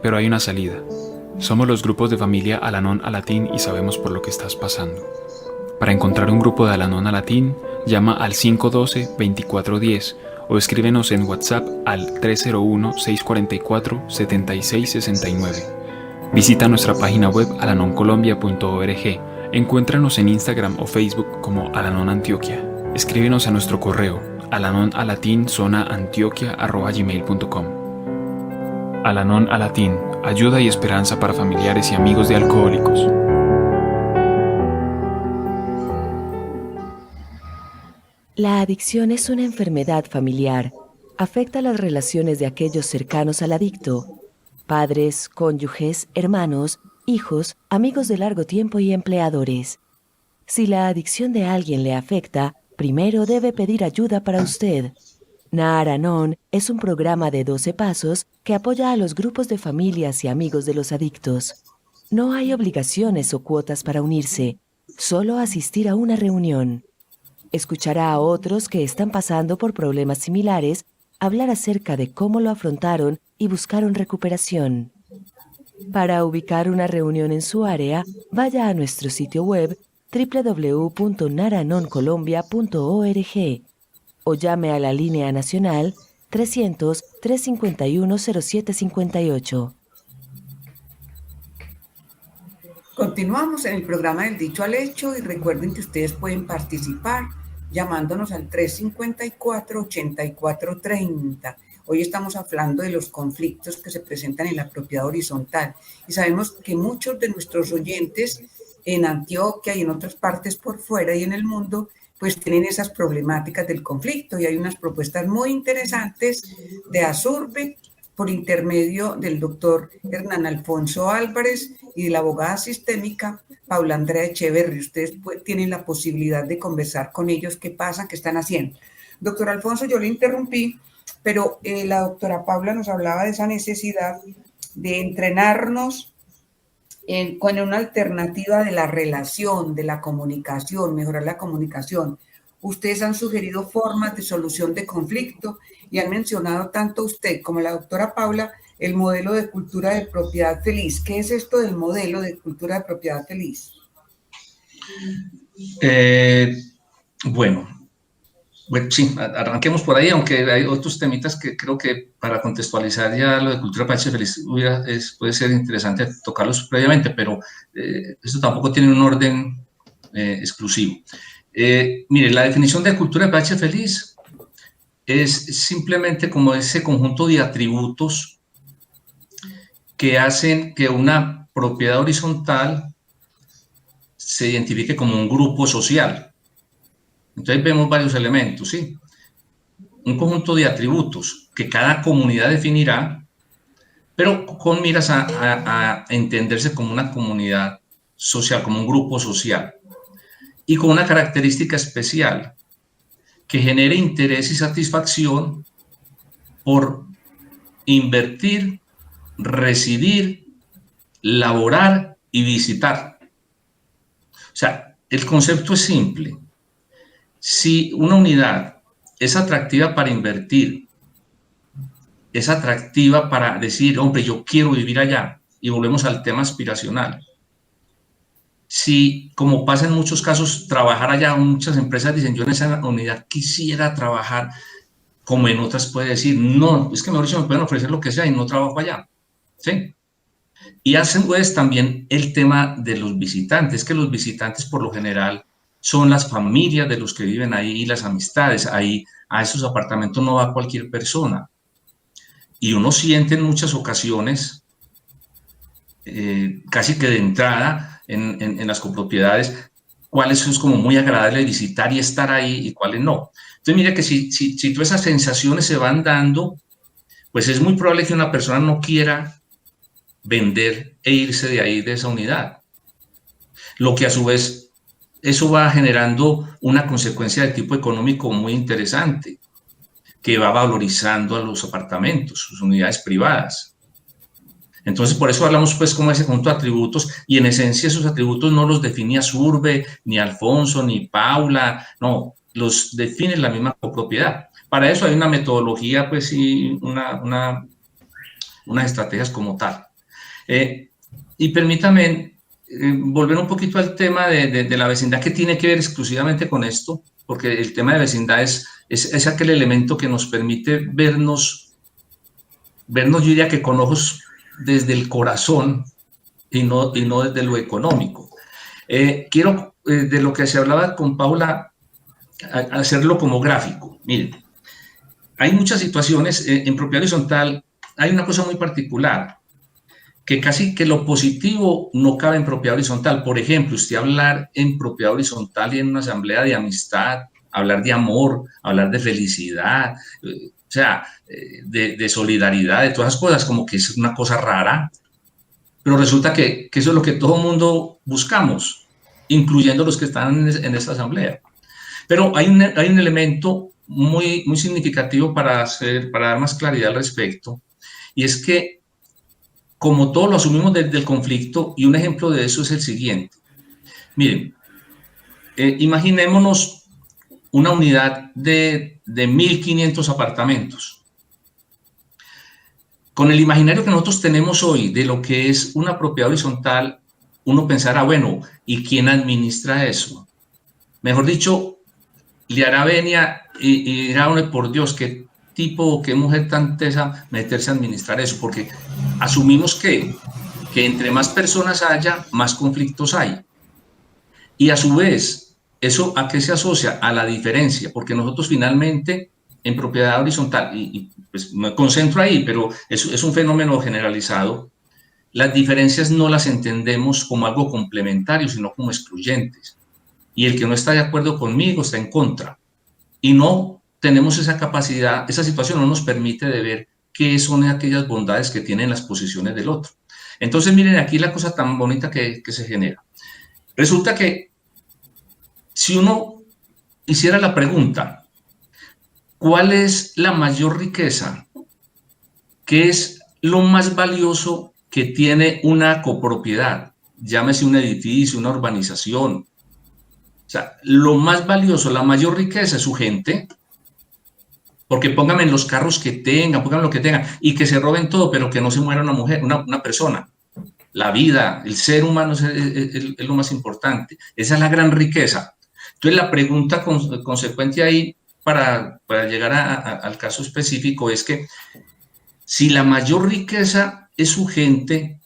Pero hay una salida. Somos los grupos de familia Al-Anon Alatín y sabemos por lo que estás pasando. Para encontrar un grupo de Al-Anon Alatín, llama al 512-2410 o escríbenos en WhatsApp al 301-644-7669. Visita nuestra página web alanoncolombia.org. Encuéntranos en Instagram o Facebook como Al-Anon Antioquia. Escríbenos a nuestro correo alanonalatinzonaantioquia@gmail.com. Al-Anon Alatín, ayuda y esperanza para familiares y amigos de alcohólicos. La adicción es una enfermedad familiar. Afecta las relaciones de aquellos cercanos al adicto: padres, cónyuges, hermanos, hijos, amigos de largo tiempo y empleadores. Si la adicción de alguien le afecta, primero debe pedir ayuda para usted. Naharanon es un programa de 12 pasos que apoya a los grupos de familias y amigos de los adictos. No hay obligaciones o cuotas para unirse, solo asistir a una reunión. Escuchará a otros que están pasando por problemas similares, hablar acerca de cómo lo afrontaron y buscaron recuperación. Para ubicar una reunión en su área, vaya a nuestro sitio web www.naharanon.colombia.org o llame a la línea nacional 300-351-0758. Continuamos en el programa del Dicho al Hecho y recuerden que ustedes pueden participar llamándonos al 354-8430. Hoy estamos hablando de los conflictos que se presentan en la propiedad horizontal y sabemos que muchos de nuestros oyentes en Antioquia y en otras partes por fuera y en el mundo pues tienen esas problemáticas del conflicto y hay unas propuestas muy interesantes de Asurbe por intermedio del doctor Hernán Alfonso Álvarez y de la abogada sistémica Paula Andrea Echeverri. Ustedes tienen la posibilidad de conversar con ellos qué pasa, qué están haciendo. Doctor Alfonso, yo le interrumpí, pero la doctora Paula nos hablaba de esa necesidad de entrenarnos con una alternativa de la relación, de la comunicación, mejorar la comunicación. Ustedes han sugerido formas de solución de conflicto y han mencionado tanto usted como la doctora Paula el modelo de cultura de propiedad feliz. ¿Qué es esto del modelo de cultura de propiedad feliz? Bueno, sí, arranquemos por ahí, aunque hay otros temitas que creo que para contextualizar ya lo de cultura PH feliz puede ser interesante tocarlos previamente, pero esto tampoco tiene un orden exclusivo. Mire, la definición de cultura PH feliz es simplemente como ese conjunto de atributos que hacen que una propiedad horizontal se identifique como un grupo social. Entonces vemos varios elementos, ¿sí? Un conjunto de atributos que cada comunidad definirá, pero con miras a entenderse como una comunidad social, como un grupo social, y con una característica especial que genere interés y satisfacción por invertir, residir, laborar y visitar. O sea, el concepto es simple. Si una unidad es atractiva para invertir, es atractiva para decir, hombre, yo quiero vivir allá, y volvemos al tema aspiracional. Si, como pasa en muchos casos, trabajar allá, muchas empresas dicen, yo en esa unidad quisiera trabajar, como en otras puede decir, no, es que mejor dicho me pueden ofrecer lo que sea y no trabajo allá, ¿sí? Y hacen pues también el tema de los visitantes, que los visitantes por lo general son las familias de los que viven ahí y las amistades. Ahí a esos apartamentos no va cualquier persona. Y uno siente en muchas ocasiones, casi que de entrada en las copropiedades, cuáles es como muy agradable visitar y estar ahí y cuáles no. Entonces mira que si todas esas sensaciones se van dando, pues es muy probable que una persona no quiera vender e irse de ahí, de esa unidad. Lo que a su vez, eso va generando una consecuencia de tipo económico muy interesante, que va valorizando a los apartamentos, sus unidades privadas. Entonces, por eso hablamos pues como ese conjunto de atributos, y en esencia esos atributos no los define Asurbe, ni Alfonso, ni Paula, no, los define la misma copropiedad. Para eso hay una metodología, pues, y unas estrategias como tal. Y permítame volver un poquito al tema de la vecindad, que tiene que ver exclusivamente con esto, porque el tema de vecindad es aquel elemento que nos permite vernos, yo diría que con ojos desde el corazón y no desde lo económico. Quiero, de lo que se hablaba con Paula, hacerlo como gráfico. Miren, hay muchas situaciones en propiedad horizontal. Hay una cosa muy particular, que casi que lo positivo no cabe en propiedad horizontal. Por ejemplo, usted hablar en propiedad horizontal y en una asamblea de amistad, hablar de amor, hablar de felicidad, o sea, de solidaridad, de todas esas cosas, como que es una cosa rara, pero resulta que eso es lo que todo el mundo buscamos, incluyendo los que están en esta asamblea. Pero hay un elemento muy, muy significativo para dar más claridad al respecto, y es que como todo lo asumimos desde el conflicto, y un ejemplo de eso es el siguiente. Miren, imaginémonos una unidad de 1.500 apartamentos. Con el imaginario que nosotros tenemos hoy de lo que es una propiedad horizontal, uno pensará, bueno, ¿y quién administra eso? Mejor dicho, le hará venia y dirá, por Dios, qué tipo o qué mujer tan tesa meterse a administrar eso, porque asumimos que entre más personas haya, más conflictos hay. Y a su vez, ¿eso a qué se asocia? A la diferencia, porque nosotros finalmente en propiedad horizontal, y pues me concentro ahí, pero es un fenómeno generalizado, las diferencias no las entendemos como algo complementario, sino como excluyentes. Y el que no está de acuerdo conmigo está en contra. Y no tenemos esa capacidad, esa situación no nos permite de ver qué son aquellas bondades que tienen las posiciones del otro. Entonces, miren aquí la cosa tan bonita que se genera. Resulta que si uno hiciera la pregunta, ¿cuál es la mayor riqueza? ¿Qué es lo más valioso que tiene una copropiedad? Llámese un edificio, una urbanización. O sea, lo más valioso, la mayor riqueza es su gente, porque pónganme en los carros que tengan, pónganme lo que tengan, y que se roben todo, pero que no se muera una mujer, una persona. La vida, el ser humano es lo más importante. Esa es la gran riqueza. Entonces, la pregunta consecuente ahí, para llegar al caso específico, es que si la mayor riqueza es su gente,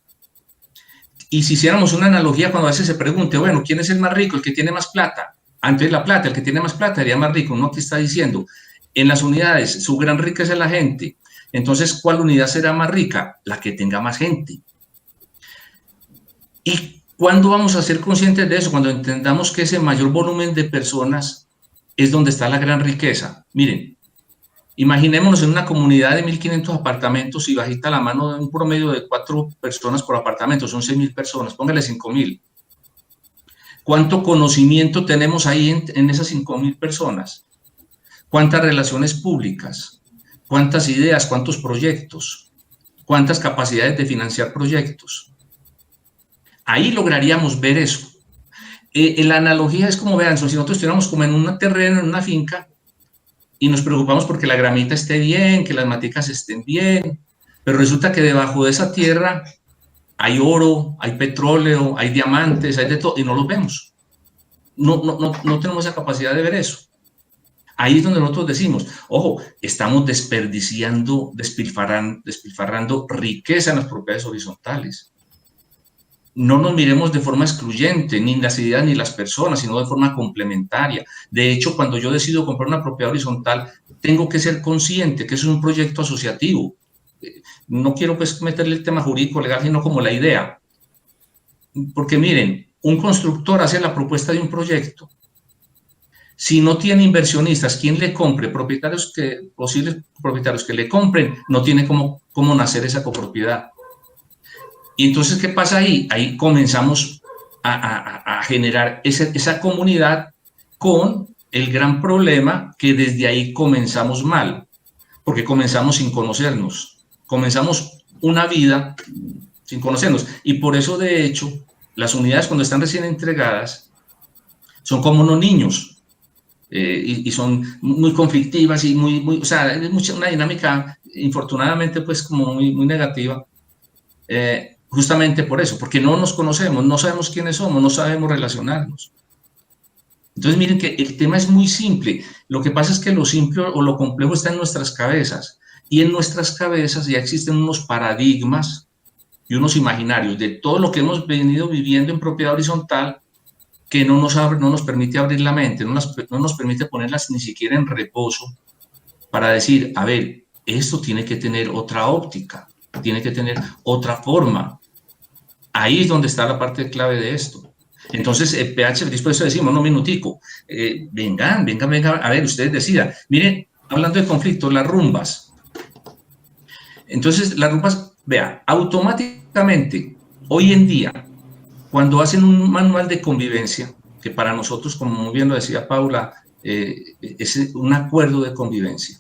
y si hiciéramos una analogía cuando a veces se pregunte, bueno, ¿quién es el más rico? El que tiene más plata. Antes la plata, el que tiene más plata sería más rico. No, ¿qué está diciendo? En las unidades, su gran riqueza es la gente. Entonces, ¿cuál unidad será más rica? La que tenga más gente. ¿Y cuándo vamos a ser conscientes de eso? Cuando entendamos que ese mayor volumen de personas es donde está la gran riqueza. Miren, imaginémonos en una comunidad de 1.500 apartamentos y bajita la mano de un promedio de 4 personas por apartamento, son 6.000 personas, póngale 5.000. ¿Cuánto conocimiento tenemos ahí en esas 5.000 personas? ¿Cuántas relaciones públicas? ¿Cuántas ideas? ¿Cuántos proyectos? ¿Cuántas capacidades de financiar proyectos? Ahí lograríamos ver eso. La analogía es como, vean, si nosotros estuviéramos como en un terreno, en una finca, y nos preocupamos porque la gramita esté bien, que las maticas estén bien, pero resulta que debajo de esa tierra hay oro, hay petróleo, hay diamantes, hay de todo, y no los vemos. No tenemos esa capacidad de ver eso. Ahí es donde nosotros decimos, ojo, estamos desperdiciando, despilfarrando riqueza en las propiedades horizontales. No nos miremos de forma excluyente, ni las ideas ni las personas, sino de forma complementaria. De hecho, cuando yo decido comprar una propiedad horizontal, tengo que ser consciente que es un proyecto asociativo. No quiero pues meterle el tema jurídico legal, sino como la idea. Porque miren, un constructor hace la propuesta de un proyecto. Si no tiene inversionistas, quien le compre, posibles propietarios que le compren, no tiene cómo nacer esa copropiedad. Y entonces, ¿qué pasa ahí? Ahí comenzamos a generar esa comunidad con el gran problema que desde ahí comenzamos mal, porque comenzamos sin conocernos, comenzamos una vida sin conocernos. Y por eso, de hecho, las unidades cuando están recién entregadas son como unos niños y son muy conflictivas y o sea, es una dinámica, infortunadamente, pues como muy negativa. Justamente por eso, porque no nos conocemos, no sabemos quiénes somos, no sabemos relacionarnos. Entonces, miren que el tema es muy simple. Lo que pasa es que lo simple o lo complejo está en nuestras cabezas. Y en nuestras cabezas ya existen unos paradigmas y unos imaginarios de todo lo que hemos venido viviendo en propiedad horizontal que no nos permite abrir la mente, no nos permite ponerlas ni siquiera en reposo para decir, a ver, esto tiene que tener otra óptica, tiene que tener otra forma. Ahí es donde está la parte clave de esto. Entonces, PH, después decimos, no, minutico, vengan, a ver, ustedes decidan. Miren, hablando de conflicto, las rumbas. Entonces, las rumbas, vean, automáticamente, hoy en día, cuando hacen un manual de convivencia, que para nosotros, como muy bien lo decía Paula, es un acuerdo de convivencia.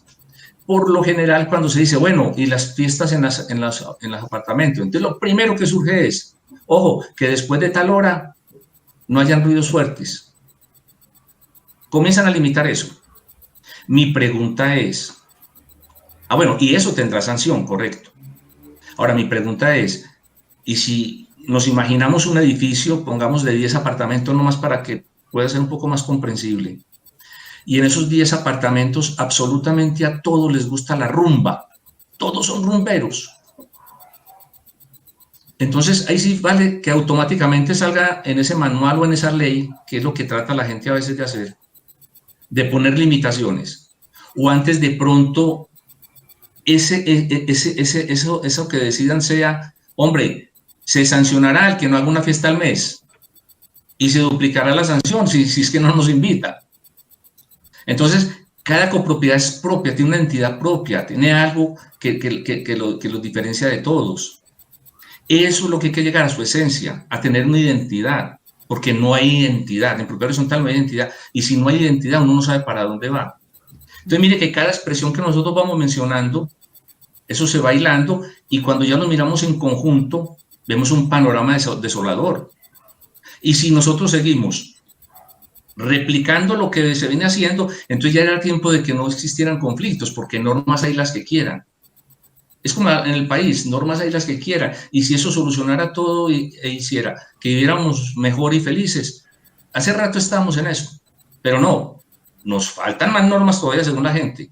Por lo general, cuando se dice, bueno, y las fiestas en los apartamentos, entonces lo primero que surge es, ojo, que después de tal hora no hayan ruidos fuertes. Comienzan a limitar eso. Mi pregunta es, bueno, y eso tendrá sanción, correcto. Ahora, mi pregunta es, ¿y si nos imaginamos un edificio, pongamos de 10 apartamentos nomás para que pueda ser un poco más comprensible? Y en esos 10 apartamentos absolutamente a todos les gusta la rumba. Todos son rumberos. Entonces, ahí sí vale que automáticamente salga en ese manual o en esa ley, que es lo que trata la gente a veces de hacer, de poner limitaciones. O antes de pronto, eso que decidan sea, hombre, se sancionará al que no haga una fiesta al mes y se duplicará la sanción si es que no nos invita. Entonces, cada copropiedad es propia, tiene una entidad propia, tiene algo que los diferencia de todos. Eso es lo que hay que llegar a su esencia, a tener una identidad, porque no hay identidad. En propiedad horizontal no hay identidad, y si no hay identidad, uno no sabe para dónde va. Entonces, mire que cada expresión que nosotros vamos mencionando, eso se va hilando, y cuando ya nos miramos en conjunto, vemos un panorama desolador. Y si nosotros seguimos replicando lo que se viene haciendo, entonces ya era tiempo de que no existieran conflictos, porque normas hay las que quieran. Es como en el país, normas hay las que quieran, y si eso solucionara todo e hiciera que viviéramos mejor y felices, hace rato estábamos en eso, pero no, nos faltan más normas todavía según la gente.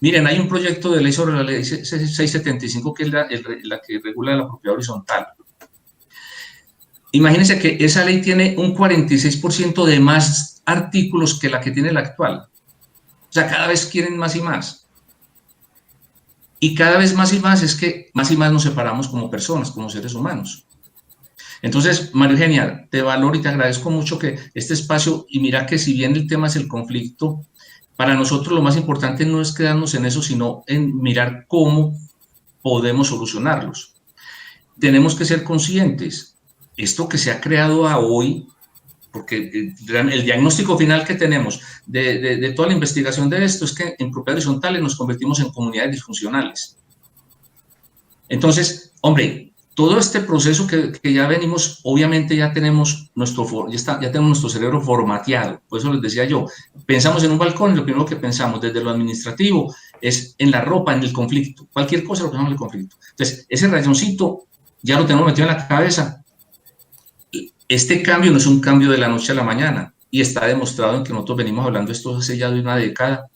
Miren, hay un proyecto de ley sobre la ley 675, que es la que regula la propiedad horizontal. Imagínense que esa ley tiene un 46% de más artículos que la que tiene la actual. O sea, cada vez quieren más y más. Y cada vez más y más es que más y más nos separamos como personas, como seres humanos. Entonces, María Eugenia, te valoro y te agradezco mucho que este espacio, y mira que si bien el tema es el conflicto, para nosotros lo más importante no es quedarnos en eso, sino en mirar cómo podemos solucionarlos. Tenemos que ser conscientes. Esto que se ha creado a hoy, porque el diagnóstico final que tenemos de toda la investigación de esto es que en propiedad horizontal nos convertimos en comunidades disfuncionales. Entonces, hombre, todo este proceso que ya venimos, obviamente ya tenemos ya tenemos nuestro cerebro formateado. Por eso les decía yo, pensamos en un balcón y lo primero que pensamos desde lo administrativo es en la ropa, en el conflicto. Cualquier cosa lo pensamos en el conflicto. Entonces, ese rayoncito ya lo tenemos metido en la cabeza. Este cambio no es un cambio de la noche a la mañana, y está demostrado en que nosotros venimos hablando esto hace ya de una década,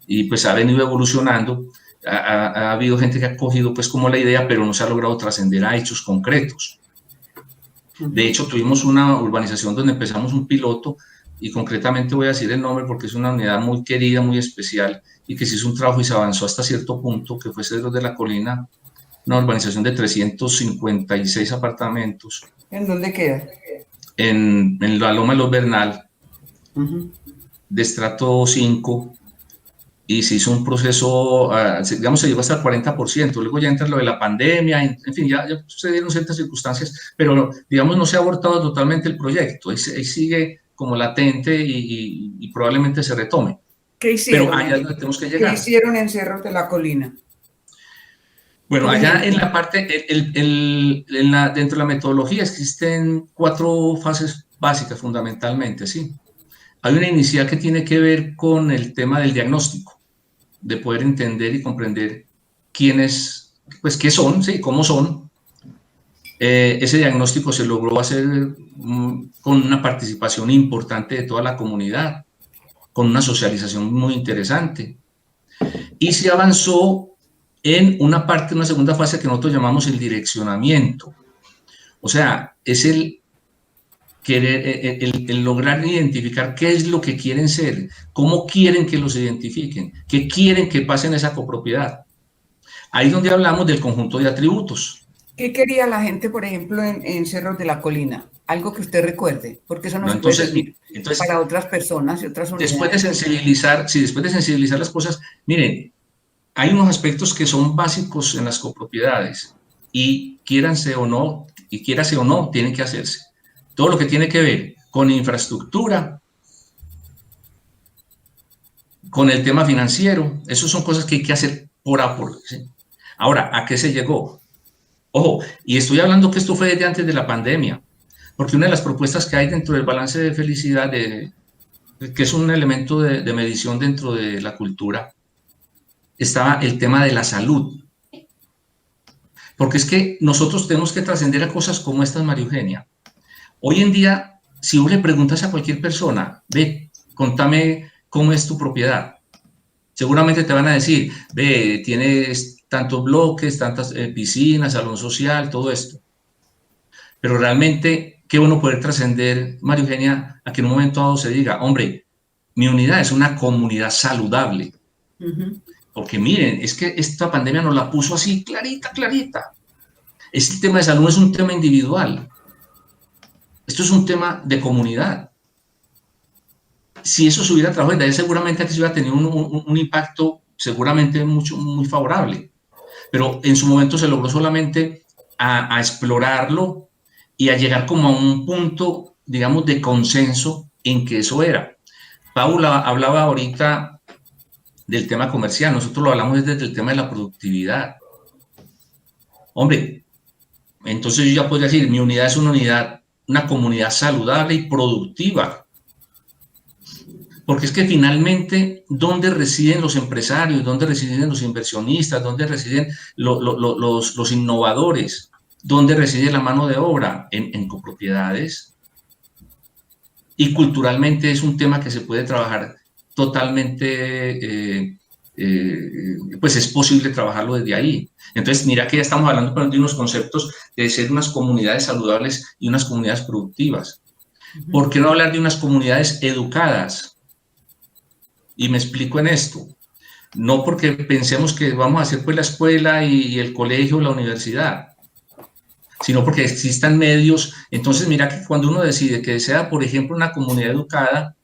y pues ha venido evolucionando. Ha habido gente que ha cogido pues como la idea, pero no se ha logrado trascender a hechos concretos. De hecho, tuvimos una urbanización donde empezamos un piloto, y concretamente voy a decir el nombre porque es una unidad muy querida, muy especial, y que se hizo un trabajo y se avanzó hasta cierto punto, que fue Cedros de la Colina, una urbanización de 356 apartamentos. ¿En dónde queda? En la Loma de los Bernal, de estrato 5, y se hizo un proceso, digamos, se llegó hasta el 40%, luego ya entra lo de la pandemia, en fin, ya sucedieron ciertas circunstancias, pero digamos no se ha abortado totalmente el proyecto, ahí sigue como latente y probablemente se retome. ¿Qué hicieron? Pero allá es donde tenemos que llegar. ¿Qué hicieron en Cerros de la Colina? Bueno, allá en la parte, dentro de la metodología existen 4 fases básicas fundamentalmente, ¿sí? Hay una inicial que tiene que ver con el tema del diagnóstico, de poder entender y comprender quiénes, pues qué son, ¿sí? Cómo son. Ese diagnóstico se logró hacer con una participación importante de toda la comunidad, con una socialización muy interesante. Y se avanzó en una segunda fase que nosotros llamamos el direccionamiento. O sea, es el lograr identificar qué es lo que quieren ser, cómo quieren que los identifiquen, qué quieren que pase en esa copropiedad. Ahí es donde hablamos del conjunto de atributos. ¿Qué quería la gente, por ejemplo, en Cerros de la Colina? Algo que usted recuerde, porque eso no se puede servir para otras personas y otras unidades. Después de sensibilizar las cosas, miren, hay unos aspectos que son básicos en las copropiedades y quiérase o no, tienen que hacerse. Todo lo que tiene que ver con infraestructura, con el tema financiero. Eso son cosas que hay que hacer por apuro, ¿sí? Ahora, ¿a qué se llegó? Ojo, y estoy hablando que esto fue desde antes de la pandemia, porque una de las propuestas que hay dentro del balance de felicidad, que es un elemento de medición dentro de la cultura, estaba el tema de la salud. Porque es que nosotros tenemos que trascender a cosas como estas, María Eugenia. Hoy en día, si vos le preguntas a cualquier persona, ve, contame cómo es tu propiedad, seguramente te van a decir, ve, tienes tantos bloques, tantas piscinas, salón social, todo esto. Pero realmente, qué bueno poder trascender, María Eugenia, a que en un momento dado se diga, hombre, mi unidad es una comunidad saludable. Porque miren, es que esta pandemia nos la puso así, clarita, clarita. Este tema de salud no es un tema individual. Esto es un tema de comunidad. Si eso se hubiera trabajado, de ahí seguramente aquí se hubiera tenido un impacto seguramente muy favorable. Pero en su momento se logró solamente a explorarlo y a llegar como a un punto, digamos, de consenso en que eso era. Paula hablaba ahorita del tema comercial, nosotros lo hablamos desde el tema de la productividad. Hombre, entonces yo ya podría decir, mi unidad es una unidad, una comunidad saludable y productiva. Porque es que finalmente, ¿dónde residen los empresarios? ¿Dónde residen los inversionistas? ¿Dónde residen los innovadores? ¿Dónde reside la mano de obra? En copropiedades. Y culturalmente es un tema que se puede trabajar totalmente, pues es posible trabajarlo desde ahí. Entonces, mira que ya estamos hablando de unos conceptos de ser unas comunidades saludables y unas comunidades productivas. ¿Por qué no hablar de unas comunidades educadas? Y me explico en esto. No porque pensemos que vamos a hacer pues la escuela y el colegio, la universidad, sino porque existan medios. Entonces, mira que cuando uno decide que sea, por ejemplo, una comunidad educada,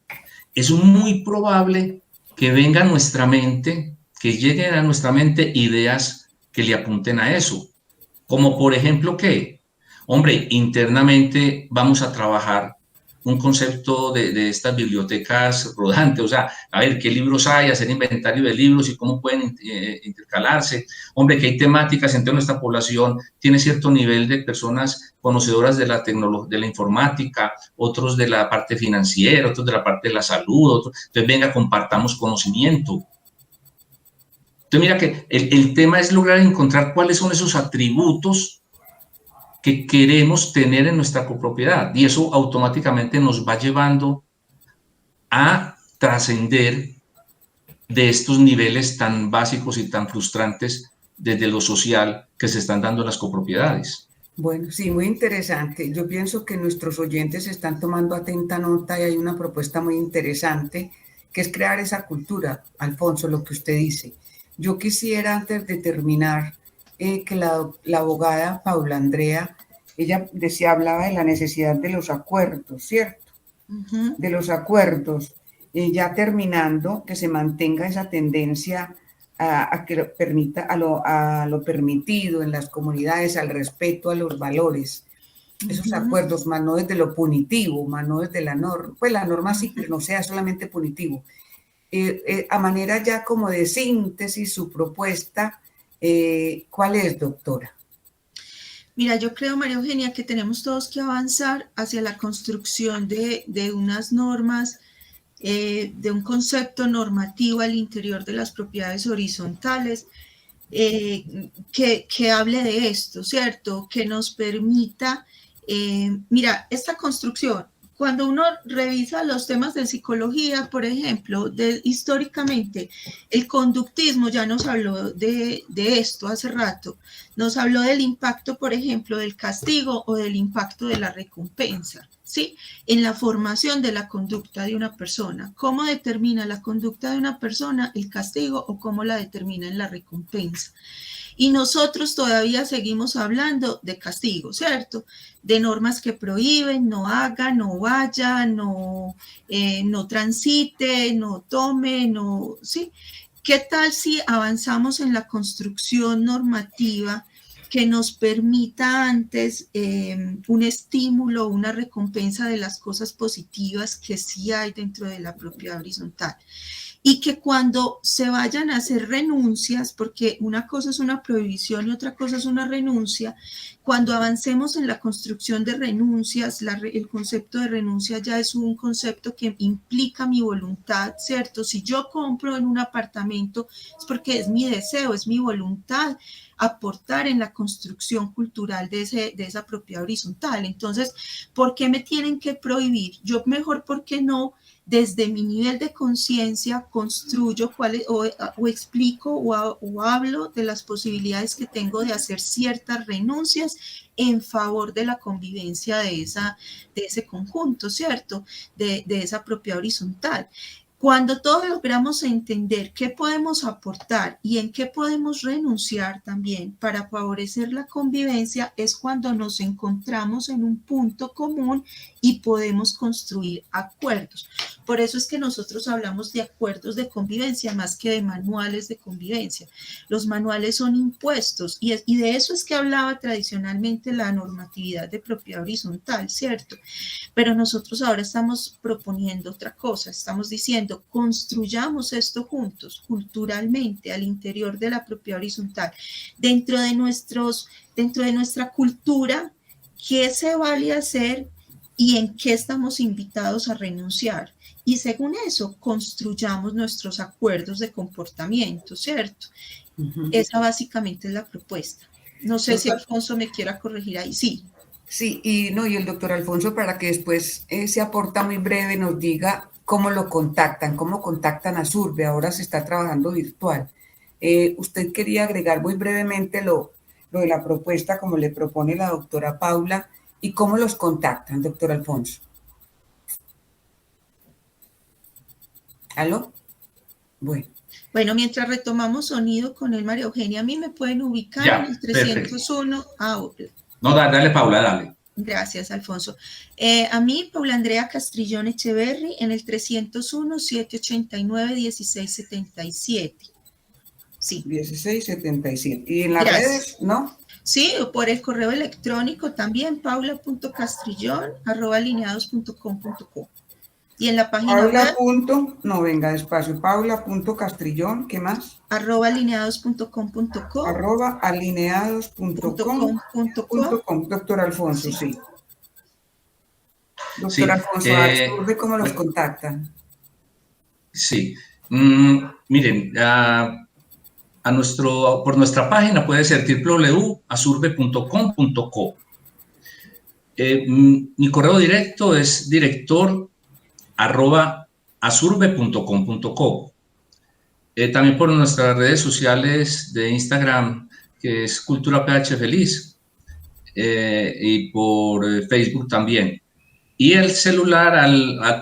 es muy probable que venga a nuestra mente, que lleguen a nuestra mente ideas que le apunten a eso. Como por ejemplo, ¿qué? Hombre, internamente vamos a trabajar un concepto de estas bibliotecas rodantes, o sea, a ver qué libros hay, hacer inventario de libros y cómo pueden intercalarse. Hombre, que hay temáticas, entre nuestra población tiene cierto nivel de personas conocedoras de la tecnología, de la informática, otros de la parte financiera, otros de la parte de la salud, otros. Entonces, venga, compartamos conocimiento. Entonces, mira que el tema es lograr encontrar cuáles son esos atributos que queremos tener en nuestra copropiedad, y eso automáticamente nos va llevando a trascender de estos niveles tan básicos y tan frustrantes desde lo social que se están dando en las copropiedades. Bueno, sí, muy interesante. Yo pienso que nuestros oyentes están tomando atenta nota y hay una propuesta muy interesante que es crear esa cultura, Alfonso, lo que usted dice. Yo quisiera, antes de terminar, que la abogada Paula Andrea, ella hablaba de la necesidad de los acuerdos, ¿cierto? De los acuerdos, ya terminando, que se mantenga esa tendencia a que permita a lo permitido en las comunidades, al respeto a los valores, esos acuerdos, más no desde lo punitivo, más no desde la norma, pues la norma sí, pero no sea solamente punitivo. A manera ya como de síntesis, su propuesta, ¿cuál es, doctora? Mira, yo creo, María Eugenia, que tenemos todos que avanzar hacia la construcción de unas normas, de un concepto normativo al interior de las propiedades horizontales, que hable de esto, ¿cierto? Que nos permita, mira, esta construcción, cuando uno revisa los temas de psicología, por ejemplo, históricamente, el conductismo ya nos habló de esto hace rato, nos habló del impacto, por ejemplo, del castigo o del impacto de la recompensa, ¿sí? En la formación de la conducta de una persona. ¿Cómo determina la conducta de una persona el castigo o cómo la determina en la recompensa? Y nosotros todavía seguimos hablando de castigo, ¿cierto? De normas que prohíben, no haga, no vaya, no transite, no tome, no, ¿sí? ¿Qué tal si avanzamos en la construcción normativa que nos permita antes un estímulo, una recompensa de las cosas positivas que sí hay dentro de la propiedad horizontal. Y que cuando se vayan a hacer renuncias, porque una cosa es una prohibición y otra cosa es una renuncia, cuando avancemos en la construcción de renuncias, el concepto de renuncia ya es un concepto que implica mi voluntad, ¿cierto? Si yo compro en un apartamento es porque es mi deseo, es mi voluntad aportar en la construcción cultural de esa propiedad horizontal. Entonces, ¿por qué me tienen que prohibir? Yo mejor, ¿por qué no? Desde mi nivel de conciencia construyo o explico o hablo de las posibilidades que tengo de hacer ciertas renuncias en favor de la convivencia de ese conjunto, ¿cierto? De esa propiedad horizontal. Cuando todos logramos entender qué podemos aportar y en qué podemos renunciar también para favorecer la convivencia, es cuando nos encontramos en un punto común y podemos construir acuerdos. Por eso es que nosotros hablamos de acuerdos de convivencia más que de manuales de convivencia. Los manuales son impuestos y de eso es que hablaba tradicionalmente la normatividad de propiedad horizontal, ¿cierto? Pero nosotros ahora estamos proponiendo otra cosa, estamos diciendo construyamos esto juntos, culturalmente, al interior de la propiedad horizontal, dentro de nuestra cultura, qué se vale hacer y en qué estamos invitados a renunciar. Y según eso, construyamos nuestros acuerdos de comportamiento, ¿cierto? Esa básicamente es la propuesta. No sé si Alfonso me quiera corregir ahí. Sí. Sí, y el doctor Alfonso, para que después se aporta muy breve, nos diga cómo lo contactan, cómo contactan a Surbe. Ahora se está trabajando virtual. Usted quería agregar muy brevemente lo de la propuesta, como le propone la doctora Paula, y cómo los contactan, doctor Alfonso. ¿Aló? Bueno, mientras retomamos sonido con el María Eugenia, a mí me pueden ubicar ya, en el 301. No, dale, Paula, dale. Gracias, Alfonso. A mí, Paula Andrea Castrillón Echeverry, en el 301-789-1677. Sí. 1677. ¿Y en las redes, no? Sí, o por el correo electrónico también, paula.castrillón@alineados.com.co. Y en la página web. Paula.castrillón, ¿qué más? @alineados.com.co. @alineados.com.com. Doctor Alfonso, sí. Doctor Sí, Alfonso, ¿de cómo los contactan? Sí, miren, por nuestra página puede ser www.asurbe.com.co. Mi correo directo es director@asurbe.com.co. También por nuestras redes sociales de Instagram, que es Cultura PH Feliz, y por Facebook también. Y el celular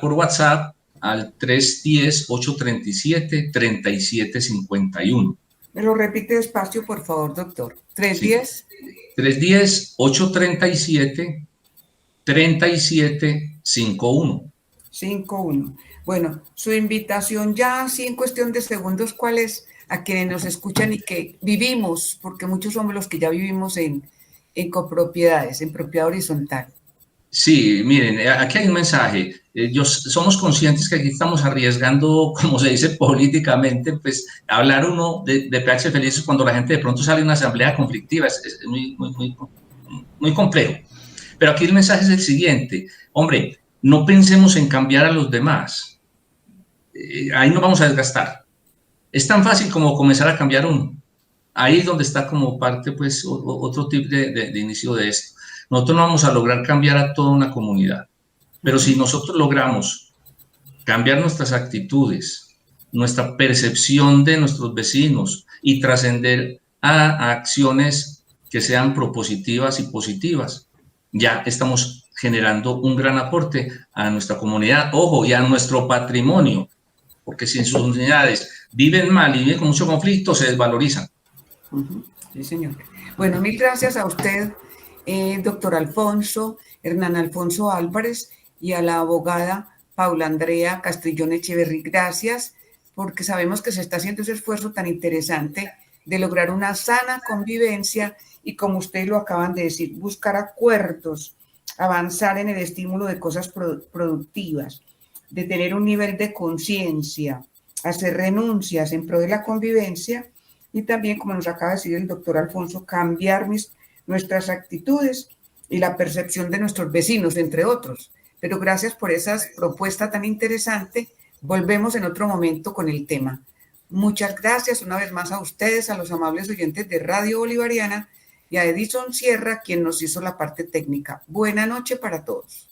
por WhatsApp al 310-837-3751. Me lo repite despacio, por favor, doctor. 310. Sí. 310-837-3751. 51. Bueno, su invitación ya así en cuestión de segundos, ¿cuál es? A quienes nos escuchan y que vivimos, porque muchos somos los que ya vivimos en copropiedades, en propiedad horizontal. Sí, miren, aquí hay un mensaje. Somos conscientes que aquí estamos arriesgando, como se dice políticamente, pues hablar uno de PH Felices cuando la gente de pronto sale a una asamblea conflictiva, es muy complejo. Pero aquí el mensaje es el siguiente: hombre, no pensemos en cambiar a los demás. Ahí nos vamos a desgastar. Es tan fácil como comenzar a cambiar uno. Ahí es donde está como parte, pues, otro tipo de inicio de esto. Nosotros no vamos a lograr cambiar a toda una comunidad, pero si nosotros logramos cambiar nuestras actitudes, nuestra percepción de nuestros vecinos y trascender a acciones que sean propositivas y positivas, ya estamos generando un gran aporte a nuestra comunidad, ojo, y a nuestro patrimonio, porque si en sus unidades viven mal y viven con mucho conflicto, se desvalorizan. Sí, señor. Bueno, mil gracias a usted, doctor Alfonso, Hernán Alfonso Álvarez, y a la abogada Paula Andrea Castrillón Echeverry. Gracias, porque sabemos que se está haciendo ese esfuerzo tan interesante de lograr una sana convivencia y, como ustedes lo acaban de decir, buscar acuerdos, avanzar en el estímulo de cosas productivas, de tener un nivel de conciencia, hacer renuncias en pro de la convivencia y también, como nos acaba de decir el doctor Alfonso, cambiar nuestras actitudes y la percepción de nuestros vecinos, entre otros. Pero gracias por esa propuesta tan interesante. Volvemos en otro momento con el tema. Muchas gracias una vez más a ustedes, a los amables oyentes de Radio Bolivariana y a Edison Sierra, quien nos hizo la parte técnica. Buena noche para todos.